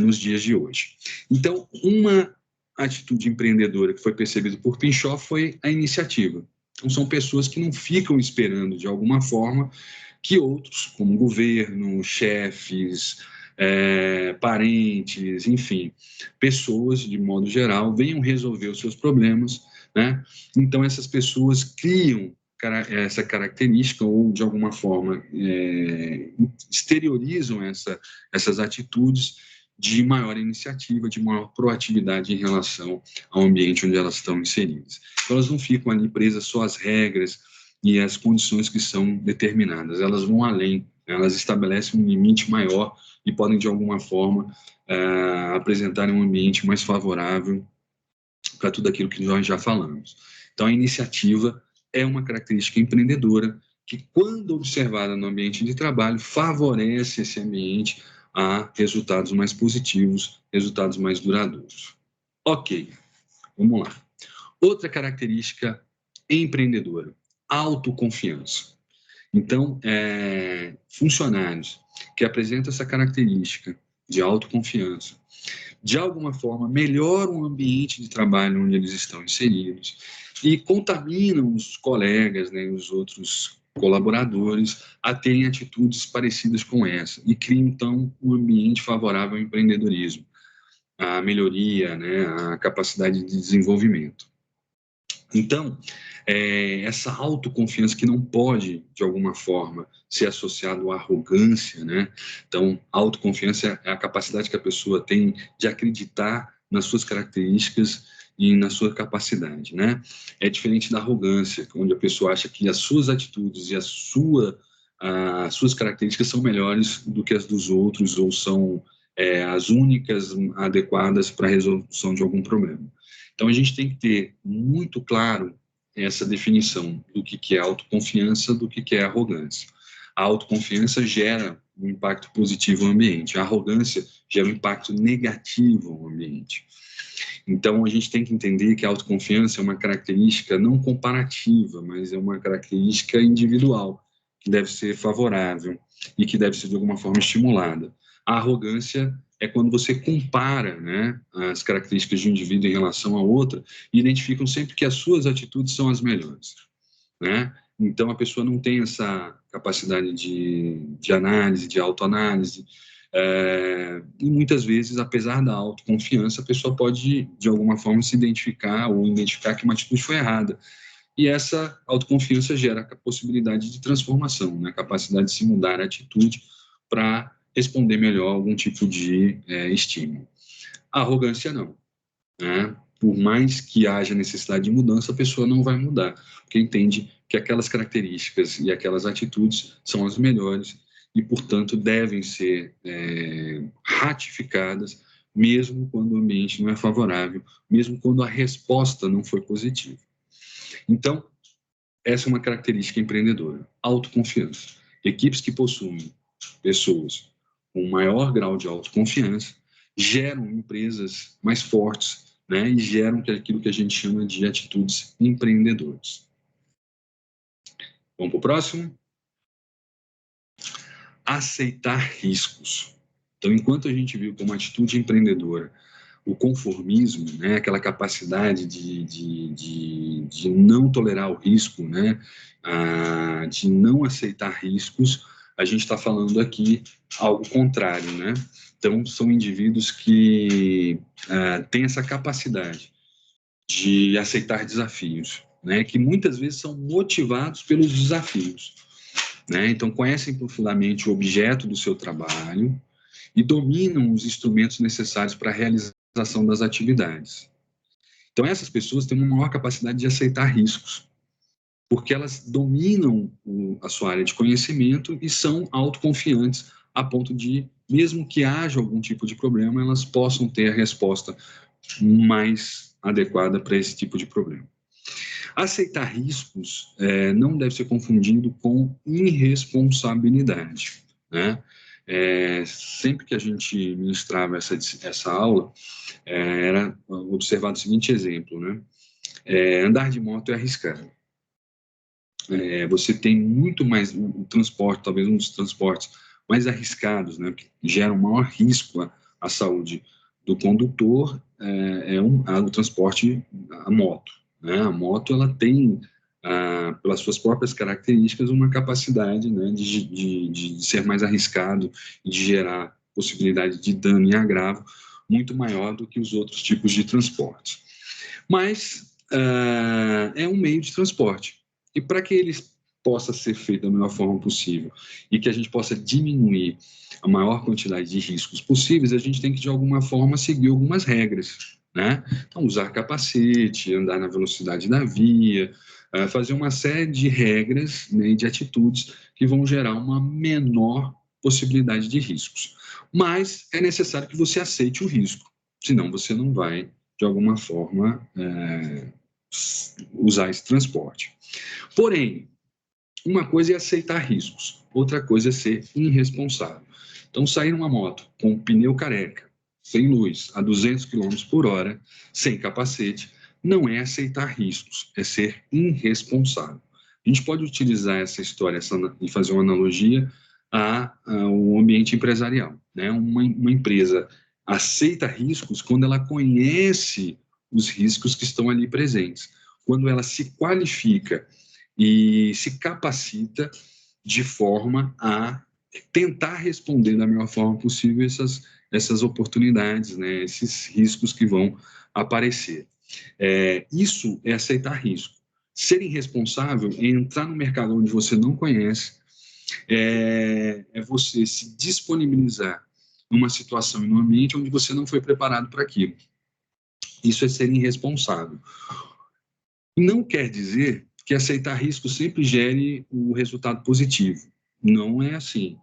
nos dias de hoje. Então, uma atitude empreendedora que foi percebida por Pinchot foi a iniciativa. Então, são pessoas que não ficam esperando, de alguma forma, que outros, como governo, chefes, parentes, enfim, pessoas, de modo geral, venham resolver os seus problemas, né? Então, essas pessoas criam essa característica ou, de alguma forma, exteriorizam essas atitudes de maior iniciativa, de maior proatividade em relação ao ambiente onde elas estão inseridas. Então, elas não ficam ali presas só às regras e às condições que são determinadas, elas vão além, elas estabelecem um limite maior e podem, de alguma forma, apresentar um ambiente mais favorável para tudo aquilo que nós já falamos. Então, a iniciativa é uma característica empreendedora que, quando observada no ambiente de trabalho, favorece esse ambiente a resultados mais positivos, resultados mais duradouros. Ok, vamos lá. Outra característica empreendedora, autoconfiança. Então, funcionários que apresentam essa característica de autoconfiança, de alguma forma, melhoram o ambiente de trabalho onde eles estão inseridos e contaminam os colegas, né, os outros colaboradores a terem atitudes parecidas com essa e criam, então, um ambiente favorável ao empreendedorismo, à melhoria, né, à capacidade de desenvolvimento. Então, essa autoconfiança que não pode, de alguma forma, ser associado à arrogância, né? Então, a autoconfiança é a capacidade que a pessoa tem de acreditar nas suas características e na sua capacidade, né? É diferente da arrogância, onde a pessoa acha que as suas atitudes e as suas características são melhores do que as dos outros ou são as únicas adequadas para a resolução de algum problema. Então, a gente tem que ter muito claro essa definição do que é autoconfiança, do que é arrogância. A autoconfiança gera um impacto positivo no ambiente, a arrogância gera um impacto negativo no ambiente. Então, a gente tem que entender que a autoconfiança é uma característica não comparativa, mas é uma característica individual, que deve ser favorável e que deve ser, de alguma forma, estimulada. A arrogância é quando você compara, né, as características de um indivíduo em relação a outra e identificam sempre que as suas atitudes são as melhores, né? Então, a pessoa não tem essa capacidade de análise, de autoanálise, e muitas vezes, apesar da autoconfiança, a pessoa pode, de alguma forma, se identificar ou identificar que uma atitude foi errada. E essa autoconfiança gera a possibilidade de transformação, né? A capacidade de se mudar a atitude para responder melhor a algum tipo de estímulo. A arrogância não, né? Por mais que haja necessidade de mudança, a pessoa não vai mudar, porque entende que aquelas características e aquelas atitudes são as melhores e, portanto, devem ser ratificadas, mesmo quando o ambiente não é favorável, mesmo quando a resposta não foi positiva. Então, essa é uma característica empreendedora, autoconfiança. Equipes que possuem pessoas com maior grau de autoconfiança geram empresas mais fortes, né, e geram aquilo que a gente chama de atitudes empreendedoras. Vamos para o próximo? Aceitar riscos. Então, enquanto a gente viu como atitude empreendedora o conformismo, né, aquela capacidade de não tolerar o risco, né, de não aceitar riscos, a gente está falando aqui algo contrário, né? Então, são indivíduos que têm essa capacidade de aceitar desafios, né, que muitas vezes são motivados pelos desafios, né? Então, conhecem profundamente o objeto do seu trabalho e dominam os instrumentos necessários para a realização das atividades. Então, essas pessoas têm uma maior capacidade de aceitar riscos, porque elas dominam a sua área de conhecimento e são autoconfiantes a ponto de, mesmo que haja algum tipo de problema, elas possam ter a resposta mais adequada para esse tipo de problema. Aceitar riscos não deve ser confundido com irresponsabilidade, né? Sempre que a gente ministrava essa aula, era observado o seguinte exemplo, né? Andar de moto é arriscado. Você tem muito mais o transporte, talvez um dos transportes mais arriscados, né? Que geram maior risco à saúde do condutor, o transporte, a moto, né? A moto, ela tem, pelas suas próprias características, uma capacidade, né, de ser mais arriscado e de gerar possibilidade de dano e agravo muito maior do que os outros tipos de transporte. Mas é um meio de transporte. E para que ele possa ser feito da melhor forma possível e que a gente possa diminuir a maior quantidade de riscos possíveis, a gente tem que, de alguma forma, seguir algumas regras, né? Então, usar capacete, andar na velocidade da via, fazer uma série de regras, né, e de atitudes que vão gerar uma menor possibilidade de riscos. Mas é necessário que você aceite o risco, senão você não vai, de alguma forma, usar esse transporte. Porém, uma coisa é aceitar riscos, outra coisa é ser irresponsável. Então, sair numa moto com o pneu careca, sem luz, a 200 km por hora, sem capacete, não é aceitar riscos, é ser irresponsável. A gente pode utilizar essa história e fazer uma analogia ao ambiente empresarial, né? Uma empresa aceita riscos quando ela conhece os riscos que estão ali presentes, quando ela se qualifica e se capacita de forma a tentar responder da melhor forma possível essas oportunidades, né, esses riscos que vão aparecer. Isso é aceitar risco. Ser irresponsável é entrar no mercado onde você não conhece, é você se disponibilizar numa situação e num ambiente onde você não foi preparado para aquilo. Isso é ser irresponsável. Não quer dizer que aceitar risco sempre gere o resultado positivo. Não é assim.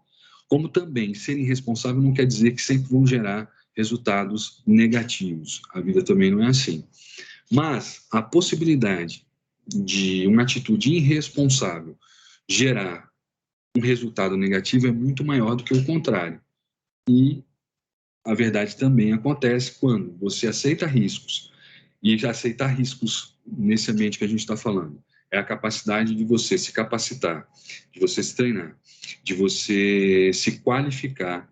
Como também ser irresponsável não quer dizer que sempre vão gerar resultados negativos. A vida também não é assim. Mas a possibilidade de uma atitude irresponsável gerar um resultado negativo é muito maior do que o contrário. E a verdade também acontece quando você aceita riscos. E aceitar riscos nesse ambiente que a gente está falando é a capacidade de você se capacitar, de você se treinar, de você se qualificar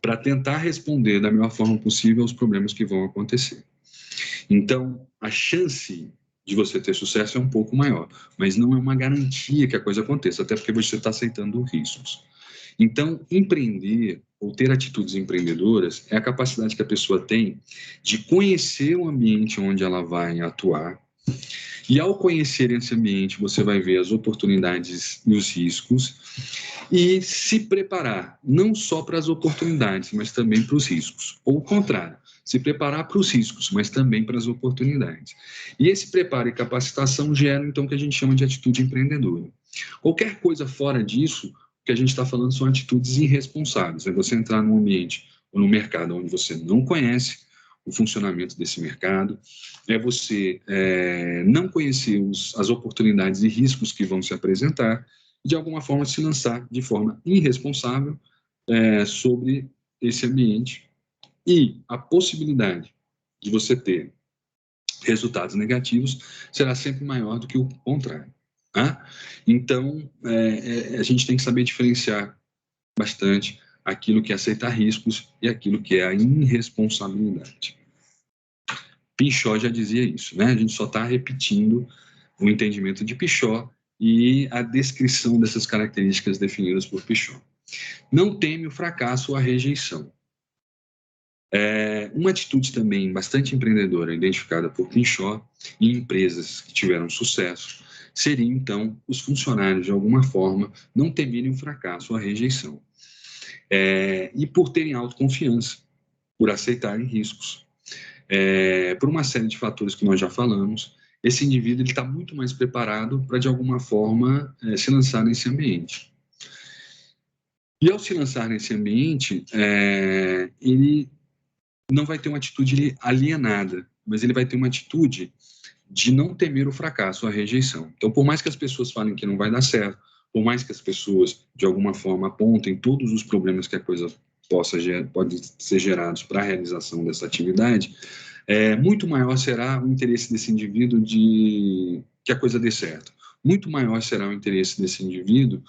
para tentar responder da melhor forma possível aos problemas que vão acontecer. Então, a chance de você ter sucesso é um pouco maior, mas não é uma garantia que a coisa aconteça, até porque você está aceitando riscos. Então, empreender ou ter atitudes empreendedoras é a capacidade que a pessoa tem de conhecer o ambiente onde ela vai atuar. E ao conhecer esse ambiente, você vai ver as oportunidades e os riscos e se preparar não só para as oportunidades, mas também para os riscos. Ou o contrário, se preparar para os riscos, mas também para as oportunidades. E esse preparo e capacitação geram, então, o que a gente chama de atitude empreendedora. Qualquer coisa fora disso, o que a gente está falando são atitudes irresponsáveis. É você entrar num ambiente ou no mercado onde você não conhece o funcionamento desse mercado, é você não conhecer as oportunidades e riscos que vão se apresentar, e de alguma forma se lançar de forma irresponsável sobre esse ambiente. E a possibilidade de você ter resultados negativos será sempre maior do que o contrário. Tá? Então, a gente tem que saber diferenciar bastante aquilo que é aceitar riscos e aquilo que é a irresponsabilidade. Pinchot já dizia isso, né? A gente só está repetindo o entendimento de Pinchot e a descrição dessas características definidas por Pinchot. Não teme o fracasso ou a rejeição. Uma atitude também bastante empreendedora, identificada por Pinchot em empresas que tiveram sucesso, seria, então, os funcionários, de alguma forma, não temerem o fracasso ou a rejeição. E por terem autoconfiança, por aceitarem riscos. Por uma série de fatores que nós já falamos, esse indivíduo está muito mais preparado para, de alguma forma, se lançar nesse ambiente. E ao se lançar nesse ambiente, ele não vai ter uma atitude alienada, mas ele vai ter uma atitude de não temer o fracasso, a rejeição. Então, por mais que as pessoas falem que não vai dar certo, por mais que as pessoas, de alguma forma, apontem todos os problemas que a coisa pode ser gerados para a realização dessa atividade, muito maior será o interesse desse indivíduo de que a coisa dê certo. Muito maior será o interesse desse indivíduo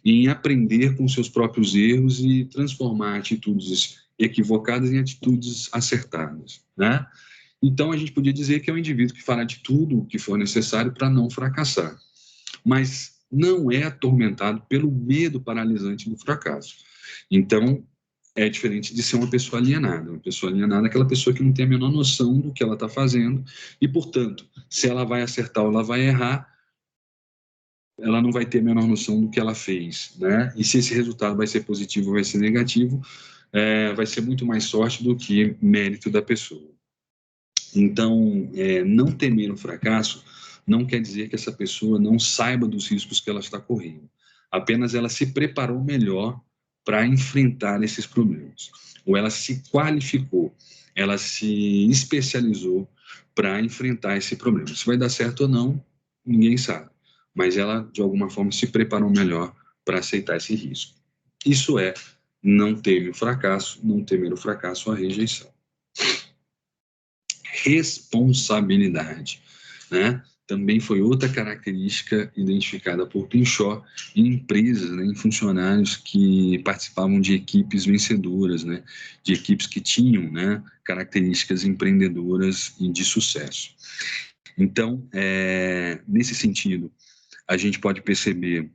em aprender com seus próprios erros e transformar atitudes equivocadas em atitudes acertadas, né? Então, a gente podia dizer que é um indivíduo que fará de tudo o que for necessário para não fracassar, mas não é atormentado pelo medo paralisante do fracasso. Então, é diferente de ser uma pessoa alienada. Uma pessoa alienada é aquela pessoa que não tem a menor noção do que ela está fazendo e, portanto, se ela vai acertar ou ela vai errar, ela não vai ter a menor noção do que ela fez, né? E se esse resultado vai ser positivo ou vai ser negativo, vai ser muito mais sorte do que mérito da pessoa. Então, não temer o fracasso não quer dizer que essa pessoa não saiba dos riscos que ela está correndo. Apenas ela se preparou melhor para enfrentar esses problemas. Ou ela se qualificou, ela se especializou para enfrentar esse problema. Se vai dar certo ou não, ninguém sabe. Mas ela, de alguma forma, se preparou melhor para aceitar esse risco. Isso é não temer o fracasso, não temer o fracasso ou a rejeição. Responsabilidade, né? Também foi outra característica identificada por Pinchot em empresas, né, em funcionários que participavam de equipes vencedoras, né, de equipes que tinham, né, características empreendedoras e de sucesso. Então, nesse sentido, a gente pode perceber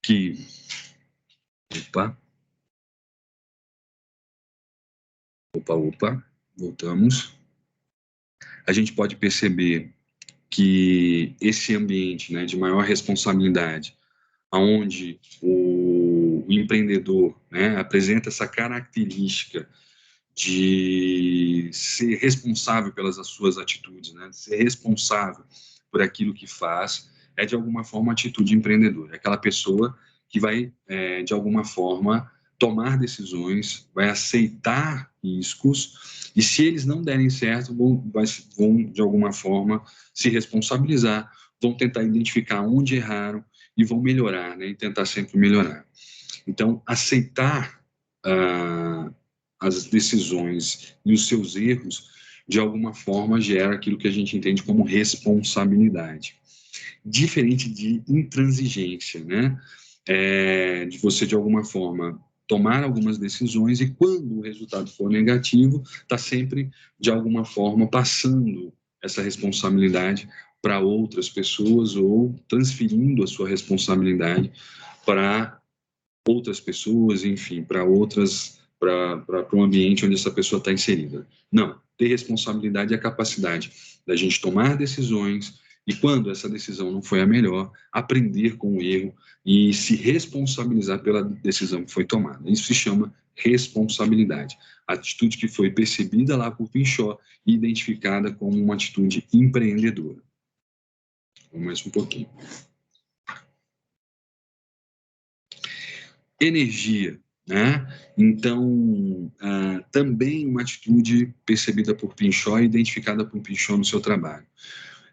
que... Opa, voltamos. A gente pode perceber que esse ambiente, né, de maior responsabilidade, onde o empreendedor, né, apresenta essa característica de ser responsável pelas suas atitudes, né, de ser responsável por aquilo que faz, é de alguma forma uma atitude empreendedora. É aquela pessoa que vai, de alguma forma, tomar decisões, vai aceitar riscos, e se eles não derem certo, vão de alguma forma, se responsabilizar, vão tentar identificar onde erraram e vão melhorar, né, e tentar sempre melhorar. Então, aceitar as decisões e os seus erros, de alguma forma, gera aquilo que a gente entende como responsabilidade. Diferente de intransigência, né? De você, de alguma forma, tomar algumas decisões e, quando o resultado for negativo, está sempre, de alguma forma, passando essa responsabilidade para outras pessoas ou transferindo a sua responsabilidade para outras pessoas, enfim, para um ambiente onde essa pessoa está inserida. Não, ter responsabilidade é a capacidade da gente tomar decisões e, quando essa decisão não foi a melhor, aprender com o erro e se responsabilizar pela decisão que foi tomada. Isso se chama responsabilidade. A atitude que foi percebida lá por Pinchot e identificada como uma atitude empreendedora. Vamos mais um pouquinho. Energia, né? Então, também uma atitude percebida por Pinchot e identificada por Pinchot no seu trabalho.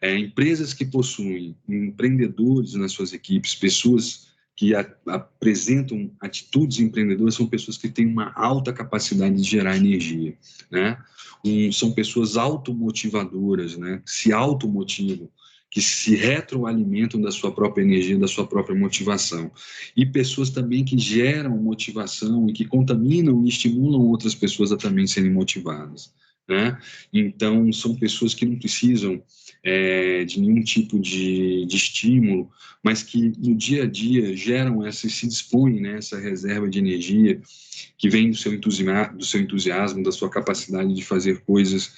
Empresas que possuem empreendedores nas suas equipes, pessoas que apresentam atitudes empreendedoras, são pessoas que têm uma alta capacidade de gerar energia, né? São pessoas automotivadoras, né? Se automotivam que se retroalimentam da sua própria energia, da sua própria motivação. E pessoas também que geram motivação e que contaminam e estimulam outras pessoas a também serem motivadas, né? Então, são pessoas que não precisam de nenhum tipo de estímulo, mas que no dia a dia geram se dispõem, né, essa reserva de energia que vem do seu entusiasmo, da sua capacidade de fazer coisas,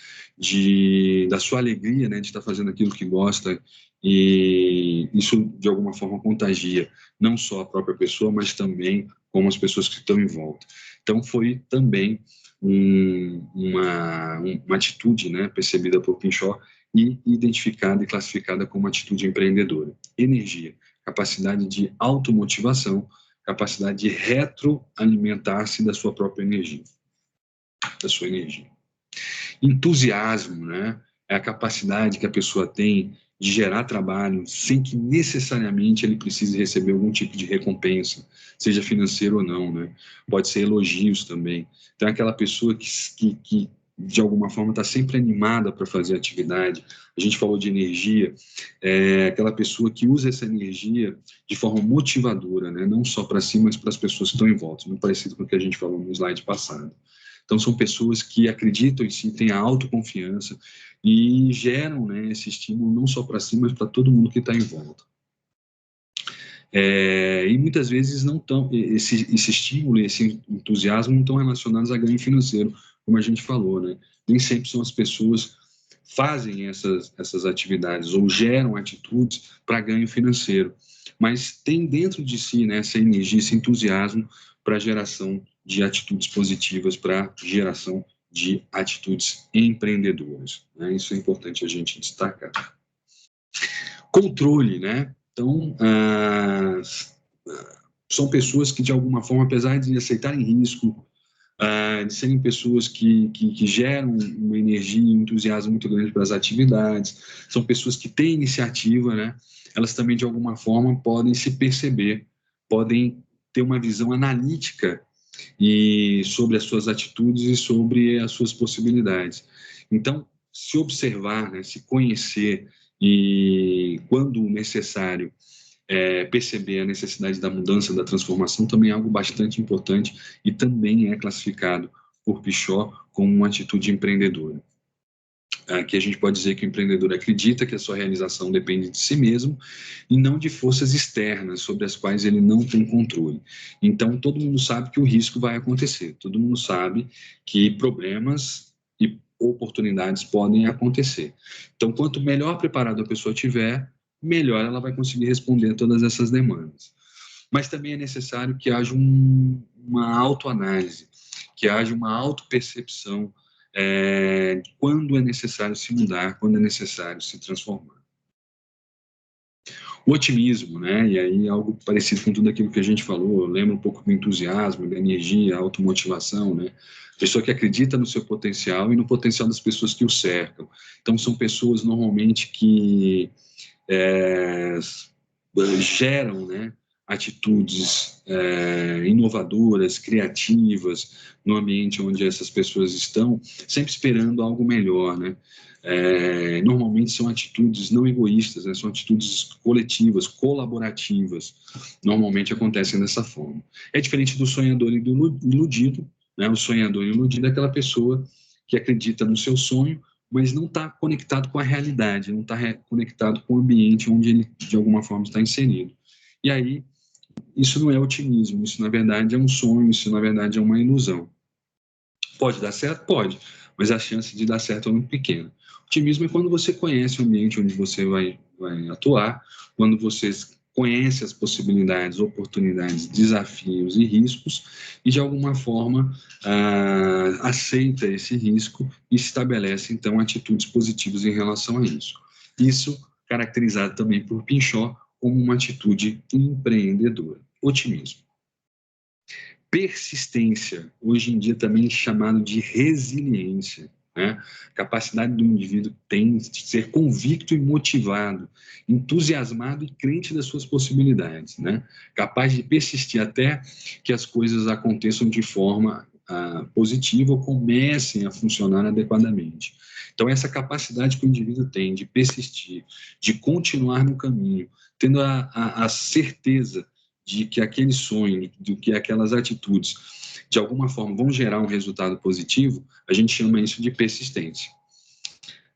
da sua alegria, né, de estar fazendo aquilo que gosta, e isso de alguma forma contagia não só a própria pessoa, mas também como as pessoas que estão em volta. Então foi também uma atitude, né, percebida por Pinchot e identificada e classificada como atitude empreendedora. Energia, capacidade de automotivação, capacidade de retroalimentar-se da sua própria energia, da sua energia. Entusiasmo, né, é a capacidade que a pessoa tem de gerar trabalho sem que necessariamente ele precise receber algum tipo de recompensa, seja financeiro ou não, né? Pode ser elogios também. Então, é aquela pessoa que de alguma forma está sempre animada para fazer atividade. A gente falou de energia, é aquela pessoa que usa essa energia de forma motivadora, né? Não só para si, mas para as pessoas que estão em volta, muito parecido com o que a gente falou no slide passado. Então, são pessoas que acreditam em si, têm a autoconfiança e geram, né, esse estímulo não só para si, mas para todo mundo que está em volta. E muitas vezes não estão, esse estímulo e esse entusiasmo não estão relacionados a ganho financeiro, como a gente falou, né? Nem sempre são as pessoas fazem essas atividades ou geram atitudes para ganho financeiro, mas tem dentro de si, né, essa energia, esse entusiasmo para a geração de atitudes positivas, para geração de atitudes empreendedoras, né? Isso é importante a gente destacar. Controle, né? Então, são pessoas que, de alguma forma, apesar de aceitarem risco, de serem pessoas que geram uma energia e um entusiasmo muito grande para as atividades, são pessoas que têm iniciativa, né? Elas também, de alguma forma, podem se perceber, podem ter uma visão analítica sobre as suas atitudes e sobre as suas possibilidades. Então, se observar, né, se conhecer e, quando necessário, perceber a necessidade da mudança, da transformação, também é algo bastante importante e também é classificado por Pinchot como uma atitude empreendedora. Aqui a gente pode dizer que o empreendedor acredita que a sua realização depende de si mesmo e não de forças externas sobre as quais ele não tem controle. Então, todo mundo sabe que o risco vai acontecer, todo mundo sabe que problemas e oportunidades podem acontecer. Então, quanto melhor preparado a pessoa tiver, melhor ela vai conseguir responder a todas essas demandas. Mas também é necessário que haja uma autoanálise, que haja uma autopercepção, quando é necessário se mudar, quando é necessário se transformar. O otimismo, né? E aí algo parecido com tudo aquilo que a gente falou, lembra um pouco do entusiasmo, da energia, a automotivação, né? Pessoa que acredita no seu potencial e no potencial das pessoas que o cercam. Então, são pessoas normalmente que geram, né, atitudes inovadoras, criativas no ambiente onde essas pessoas estão, sempre esperando algo melhor, né? Normalmente são atitudes não egoístas, né? São atitudes coletivas, colaborativas, normalmente acontecem dessa forma. É diferente do sonhador e do iludido, né? O sonhador e o iludido é aquela pessoa que acredita no seu sonho, mas não está conectado com a realidade, não está conectado com o ambiente onde ele, de alguma forma, está inserido. E aí, isso não é otimismo, isso, na verdade, é um sonho, isso, na verdade, é uma ilusão. Pode dar certo? Pode, mas a chance de dar certo é muito pequena. Otimismo é quando você conhece o ambiente onde você vai atuar, quando você conhece as possibilidades, oportunidades, desafios e riscos e, de alguma forma, aceita esse risco e estabelece, então, atitudes positivas em relação a isso. Isso caracterizado também por Pinchot como uma atitude empreendedora. Otimismo. Persistência, hoje em dia também chamado de resiliência, né? Capacidade do indivíduo tem de ser convicto e motivado, entusiasmado e crente das suas possibilidades, né? Capaz de persistir até que as coisas aconteçam de forma positiva ou comecem a funcionar adequadamente. Então, essa capacidade que o indivíduo tem de persistir, de continuar no caminho, tendo a certeza de que aquele sonho, de que aquelas atitudes, de alguma forma, vão gerar um resultado positivo, a gente chama isso de persistência.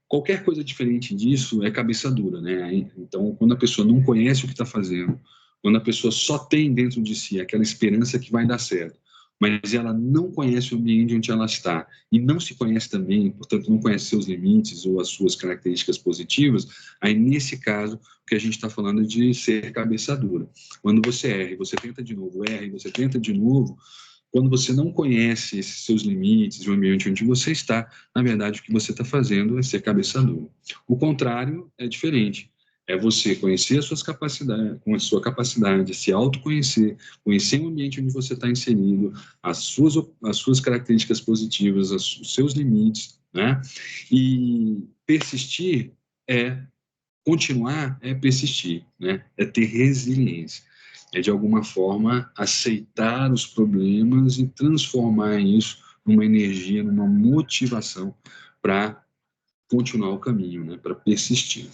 Qualquer coisa diferente disso é cabeça dura, né? Então, quando a pessoa não conhece o que está fazendo, quando a pessoa só tem dentro de si aquela esperança que vai dar certo, mas ela não conhece o ambiente onde ela está e não se conhece também, portanto, não conhece seus limites ou as suas características positivas, aí, nesse caso, o que a gente está falando é de ser cabeça dura. Quando você erra e você tenta de novo, erra e você tenta de novo, quando você não conhece esses seus limites, o ambiente onde você está, na verdade, o que você está fazendo é ser cabeça dura. O contrário é diferente. É você conhecer as suas capacidades, com a sua capacidade, se autoconhecer, conhecer o ambiente onde você está inserido, as suas características positivas, os seus limites, né? E persistir continuar é persistir, né? É ter resiliência. É, de alguma forma, aceitar os problemas e transformar isso numa energia, numa motivação para continuar o caminho, né? Para persistir.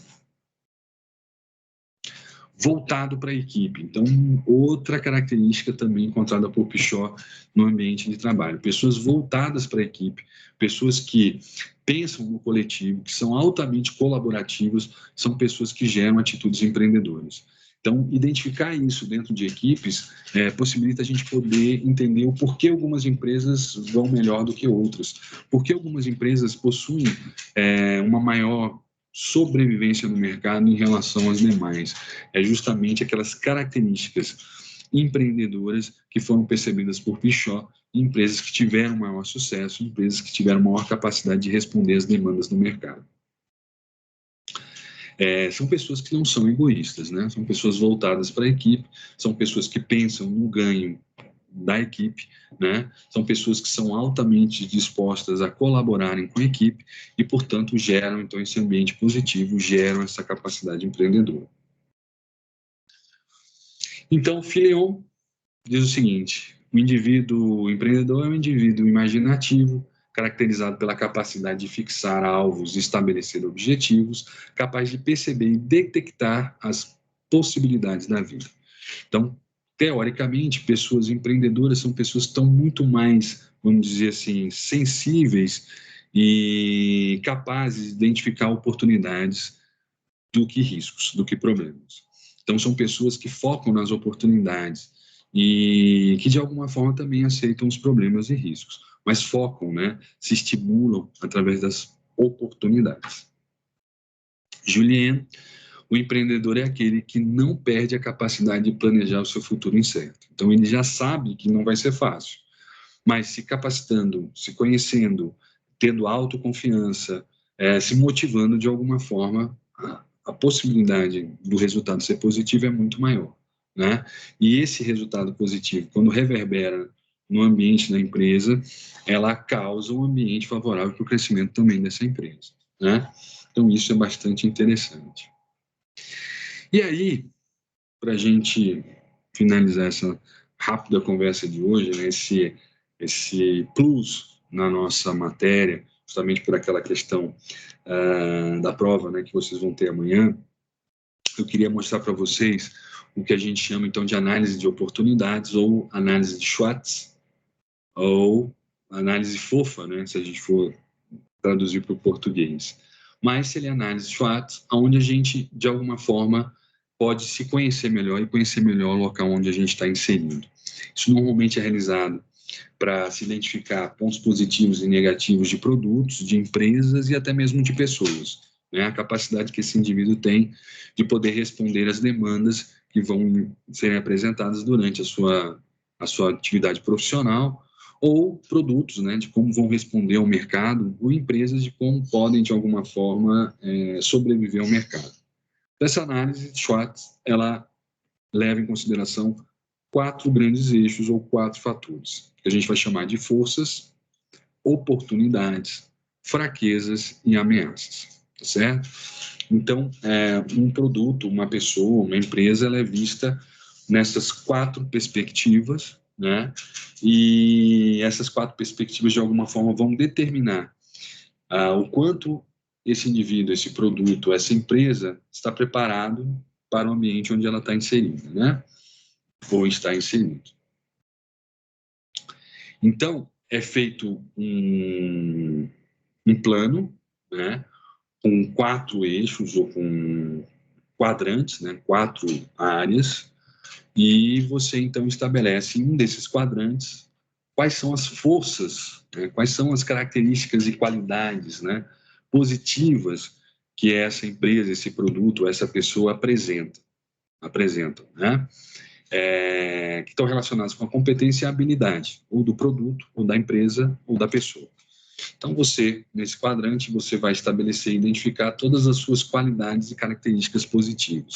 Voltado para a equipe. Então, outra característica também encontrada por Pichot no ambiente de trabalho. Pessoas voltadas para a equipe, pessoas que pensam no coletivo, que são altamente colaborativas, são pessoas que geram atitudes empreendedoras. Então, identificar isso dentro de equipes possibilita a gente poder entender o porquê algumas empresas vão melhor do que outras, porque algumas empresas possuem uma maior sobrevivência no mercado em relação às demais. É justamente aquelas características empreendedoras que foram percebidas por Pichot em empresas que tiveram maior sucesso, empresas que tiveram maior capacidade de responder às demandas do mercado. São pessoas que não são egoístas, né? São pessoas voltadas para a equipe, são pessoas que pensam no ganho da equipe, né? São pessoas que são altamente dispostas a colaborarem com a equipe e, portanto, geram, então, esse ambiente positivo, geram essa capacidade empreendedora. Então, Phileon diz o seguinte: o indivíduo empreendedor é um indivíduo imaginativo, caracterizado pela capacidade de fixar alvos e estabelecer objetivos, capaz de perceber e detectar as possibilidades da vida. Então, teoricamente, pessoas empreendedoras são pessoas que estão muito mais, vamos dizer assim, sensíveis e capazes de identificar oportunidades do que riscos, do que problemas. Então, são pessoas que focam nas oportunidades e que, de alguma forma, também aceitam os problemas e riscos, mas focam, né? Se estimulam através das oportunidades. Julien, o empreendedor é aquele que não perde a capacidade de planejar o seu futuro incerto. Então, ele já sabe que não vai ser fácil, mas se capacitando, se conhecendo, tendo autoconfiança, se motivando de alguma forma, a possibilidade do resultado ser positivo é muito maior, né? E esse resultado positivo, quando reverbera no ambiente da empresa, ela causa um ambiente favorável para o crescimento também dessa empresa, né? Então, isso é bastante interessante. E aí, para a gente finalizar essa rápida conversa de hoje, né, esse plus na nossa matéria, justamente por aquela questão da prova, né, que vocês vão ter amanhã, eu queria mostrar para vocês o que a gente chama, então, de análise de oportunidades ou análise de Schwartz, ou análise fofa, né, se a gente for traduzir para o português. Mas seria análise Schwartz, onde a gente, de alguma forma, pode se conhecer melhor e conhecer melhor o local onde a gente está inserido. Isso normalmente é realizado para se identificar pontos positivos e negativos de produtos, de empresas e até mesmo de pessoas, né? A capacidade que esse indivíduo tem de poder responder às demandas que vão serem apresentadas durante a sua atividade profissional, ou produtos, né, de como vão responder ao mercado, ou empresas de como podem, de alguma forma, sobreviver ao mercado. Essa análise, Schwartz, ela leva em consideração 4 grandes eixos ou 4 fatores, que a gente vai chamar de forças, oportunidades, fraquezas e ameaças, tá certo? Então, um produto, uma pessoa, uma empresa, ela é vista nessas 4 perspectivas, né? E essas 4 perspectivas, de alguma forma, vão determinar o quanto esse indivíduo, esse produto, essa empresa está preparado para o ambiente onde ela está inserida, né? Ou está inserido. Então, é feito um plano, né? Com 4 eixos ou com quadrantes, né? 4 áreas, e você então estabelece em um desses quadrantes quais são as forças, né? Quais são as características e qualidades, né? Positivas que essa empresa, esse produto, essa pessoa apresentam, né? Que estão relacionadas com a competência e a habilidade, ou do produto, ou da empresa, ou da pessoa. Então, você, nesse quadrante, você vai estabelecer e identificar todas as suas qualidades e características positivas.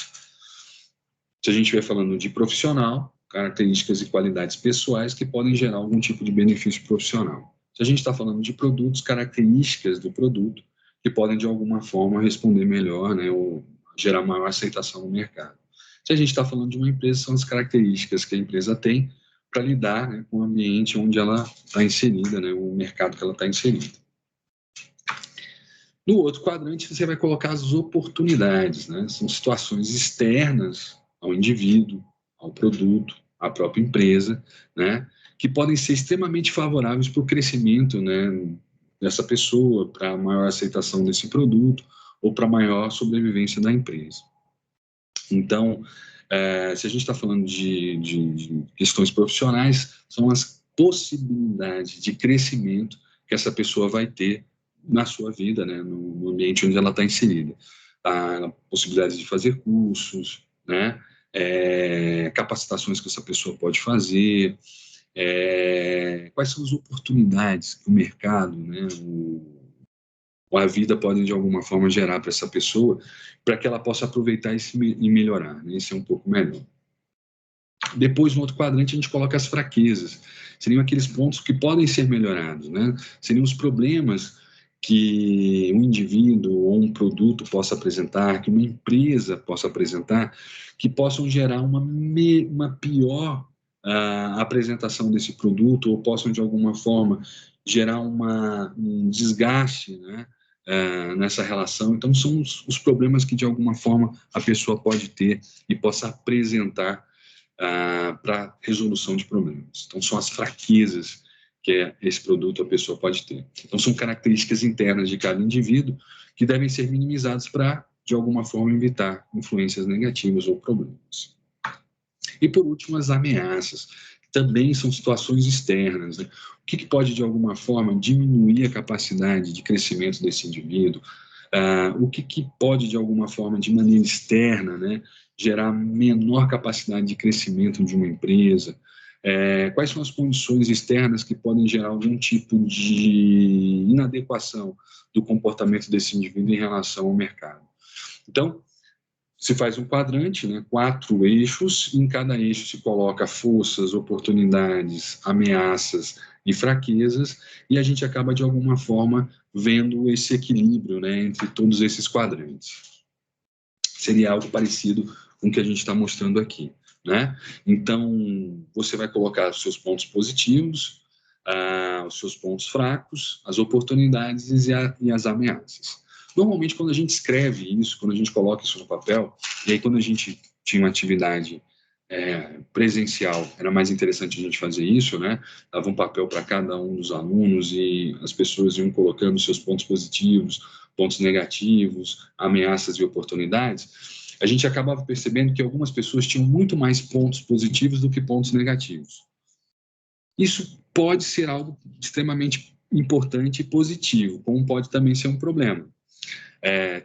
Se a gente estiver falando de profissional, características e qualidades pessoais que podem gerar algum tipo de benefício profissional. Se a gente está falando de produtos, características do produto que podem, de alguma forma, responder melhor, né, ou gerar maior aceitação no mercado. Se a gente está falando de uma empresa, são as características que a empresa tem para lidar, né, com o ambiente onde ela está inserida, né, o mercado que ela está inserida. No outro quadrante, você vai colocar as oportunidades, né? São situações externas ao indivíduo, ao produto, à própria empresa, né? Que podem ser extremamente favoráveis para o crescimento, né, dessa pessoa, para a maior aceitação desse produto ou para a maior sobrevivência da empresa. Então, se a gente está falando de questões profissionais, são as possibilidades de crescimento que essa pessoa vai ter na sua vida, né, no ambiente onde ela está inserida. Possibilidades de fazer cursos, né, capacitações que essa pessoa pode fazer, quais são as oportunidades que o mercado, né, ou a vida podem, de alguma forma, gerar para essa pessoa, para que ela possa aproveitar e melhorar, né? Isso é um pouco melhor. Depois, no outro quadrante, a gente coloca as fraquezas. Seriam aqueles pontos que podem ser melhorados, né? Seriam os problemas que um indivíduo ou um produto possa apresentar, que uma empresa possa apresentar, que possam gerar uma pior apresentação desse produto, ou possam, de alguma forma, gerar um desgaste, né, nessa relação. Então, são os problemas que, de alguma forma, a pessoa pode ter e possa apresentar para resolução de problemas. Então, são as fraquezas que esse produto a pessoa pode ter. Então, são características internas de cada indivíduo que devem ser minimizadas para, de alguma forma, evitar influências negativas ou problemas. E, por último, as ameaças. Também são situações externas, né? O que pode, de alguma forma, diminuir a capacidade de crescimento desse indivíduo? O que pode, de alguma forma, de maneira externa, né, gerar menor capacidade de crescimento de uma empresa? Quais são as condições externas que podem gerar algum tipo de inadequação do comportamento desse indivíduo em relação ao mercado? Então, se faz um quadrante, né, 4 eixos, e em cada eixo se coloca forças, oportunidades, ameaças e fraquezas, e a gente acaba, de alguma forma, vendo esse equilíbrio, né, entre todos esses quadrantes. Seria algo parecido com o que a gente está mostrando aqui, né? Então, você vai colocar os seus pontos positivos, os seus pontos fracos, as oportunidades e as ameaças. Normalmente, quando a gente escreve isso, quando a gente coloca isso no papel, e aí quando a gente tinha uma atividade presencial, era mais interessante a gente fazer isso, né? Dava um papel para cada um dos alunos e as pessoas iam colocando seus pontos positivos, pontos negativos, ameaças e oportunidades. A gente acabava percebendo que algumas pessoas tinham muito mais pontos positivos do que pontos negativos. Isso pode ser algo extremamente importante e positivo, como pode também ser um problema.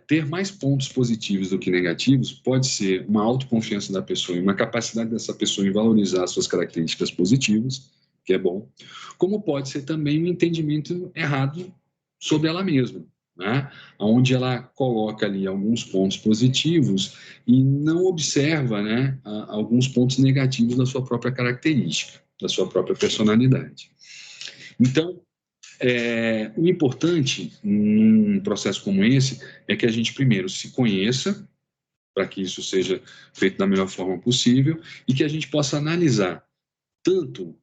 Ter mais pontos positivos do que negativos pode ser uma autoconfiança da pessoa e uma capacidade dessa pessoa em valorizar suas características positivas, que é bom, como pode ser também um entendimento errado sobre ela mesma, né? Onde ela coloca ali alguns pontos positivos e não observa, né, alguns pontos negativos da sua própria característica, da sua própria personalidade. Então, o importante num processo como esse é que a gente primeiro se conheça, para que isso seja feito da melhor forma possível, e que a gente possa analisar tanto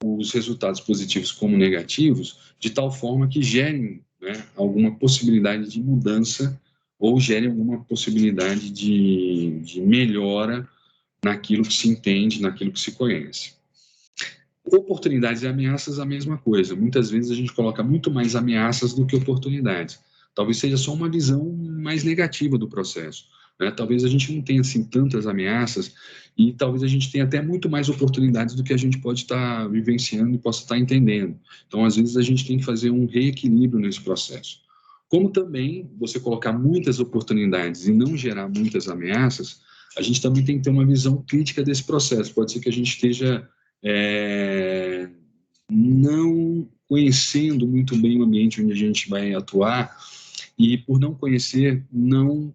os resultados positivos como negativos, de tal forma que gerem, né, alguma possibilidade de mudança ou gerem alguma possibilidade de melhora naquilo que se entende, naquilo que se conhece. Oportunidades e ameaças, a mesma coisa. Muitas vezes a gente coloca muito mais ameaças do que oportunidades. Talvez seja só uma visão mais negativa do processo, né? Talvez a gente não tenha assim tantas ameaças e talvez a gente tenha até muito mais oportunidades do que a gente pode estar vivenciando e possa estar entendendo. Então, às vezes a gente tem que fazer um reequilíbrio nesse processo. Como também você colocar muitas oportunidades e não gerar muitas ameaças, a gente também tem que ter uma visão crítica desse processo. Pode ser que a gente esteja não conhecendo muito bem o ambiente onde a gente vai atuar e, por não conhecer, não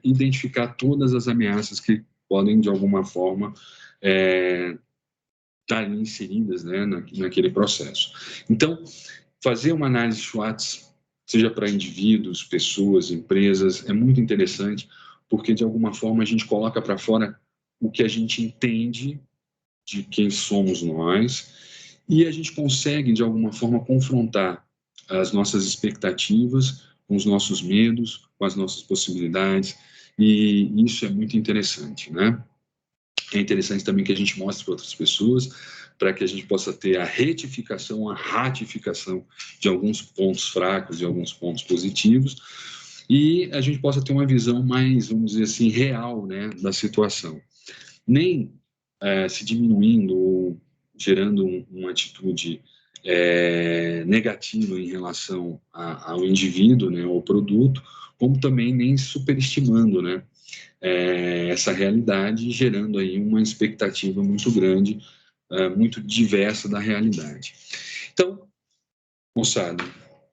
identificar todas as ameaças que podem, de alguma forma, estar ali inseridas, né, naquele processo. Então, fazer uma análise SWOT, seja para indivíduos, pessoas, empresas, é muito interessante, porque, de alguma forma, a gente coloca para fora o que a gente entende de quem somos nós, e a gente consegue, de alguma forma, confrontar as nossas expectativas com os nossos medos, com as nossas possibilidades, e isso é muito interessante, né? É interessante também que a gente mostre para outras pessoas, para que a gente possa ter a retificação, a ratificação de alguns pontos fracos, de alguns pontos positivos, e a gente possa ter uma visão mais, vamos dizer assim, real, né, da situação. Nem se diminuindo ou gerando uma atitude negativa em relação ao indivíduo, né, ao produto, como também nem superestimando, né, essa realidade, gerando aí uma expectativa muito grande, muito diversa da realidade. Então, moçada,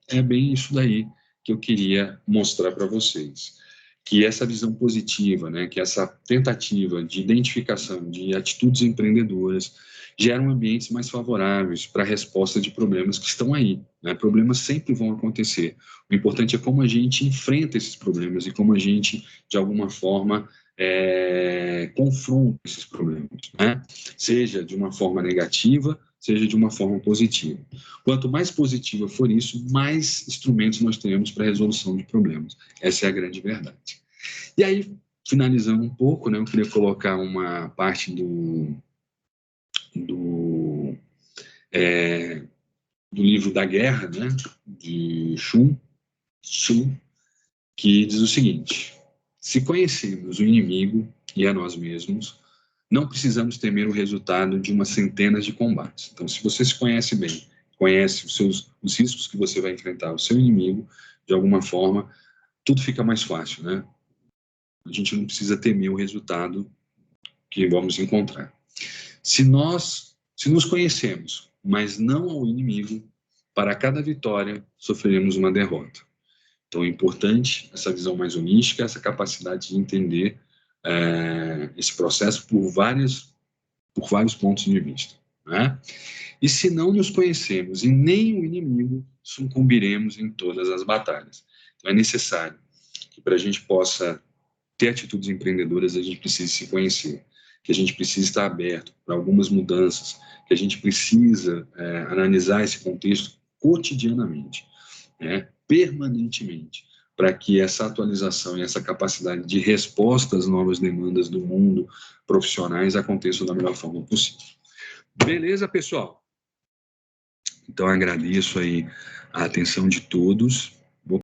é bem isso daí que eu queria mostrar para vocês, que essa visão positiva, né, que essa tentativa de identificação de atitudes empreendedoras geram ambientes mais favoráveis para a resposta de problemas que estão aí, né? Problemas sempre vão acontecer. O importante é como a gente enfrenta esses problemas e como a gente, de alguma forma, confronta esses problemas, né? Seja de uma forma negativa, seja de uma forma positiva. Quanto mais positiva for isso, mais instrumentos nós teremos para a resolução de problemas. Essa é a grande verdade. E aí, finalizando um pouco, né, eu queria colocar uma parte do livro da Guerra, né, de Sun Tzu, que diz o seguinte: se conhecemos o inimigo e a nós mesmos, não precisamos temer o resultado de uma centena de combates. Então, se você se conhece bem, conhece os riscos que você vai enfrentar, o seu inimigo, de alguma forma, tudo fica mais fácil, né? A gente não precisa temer o resultado que vamos encontrar. Se nos conhecemos, mas não ao inimigo, para cada vitória sofreremos uma derrota. Então é importante essa visão mais holística, essa capacidade de entender esse processo por vários pontos de vista, né? E se não nos conhecemos e nem o inimigo, sucumbiremos em todas as batalhas. Então é necessário que, para a gente possa ter atitudes empreendedoras, a gente precisa se conhecer, que a gente precisa estar aberto para algumas mudanças, que a gente precisa analisar esse contexto cotidianamente, né, permanentemente, para que essa atualização e essa capacidade de resposta às novas demandas do mundo profissionais aconteçam da melhor forma possível. Beleza, pessoal? Então, agradeço aí a atenção de todos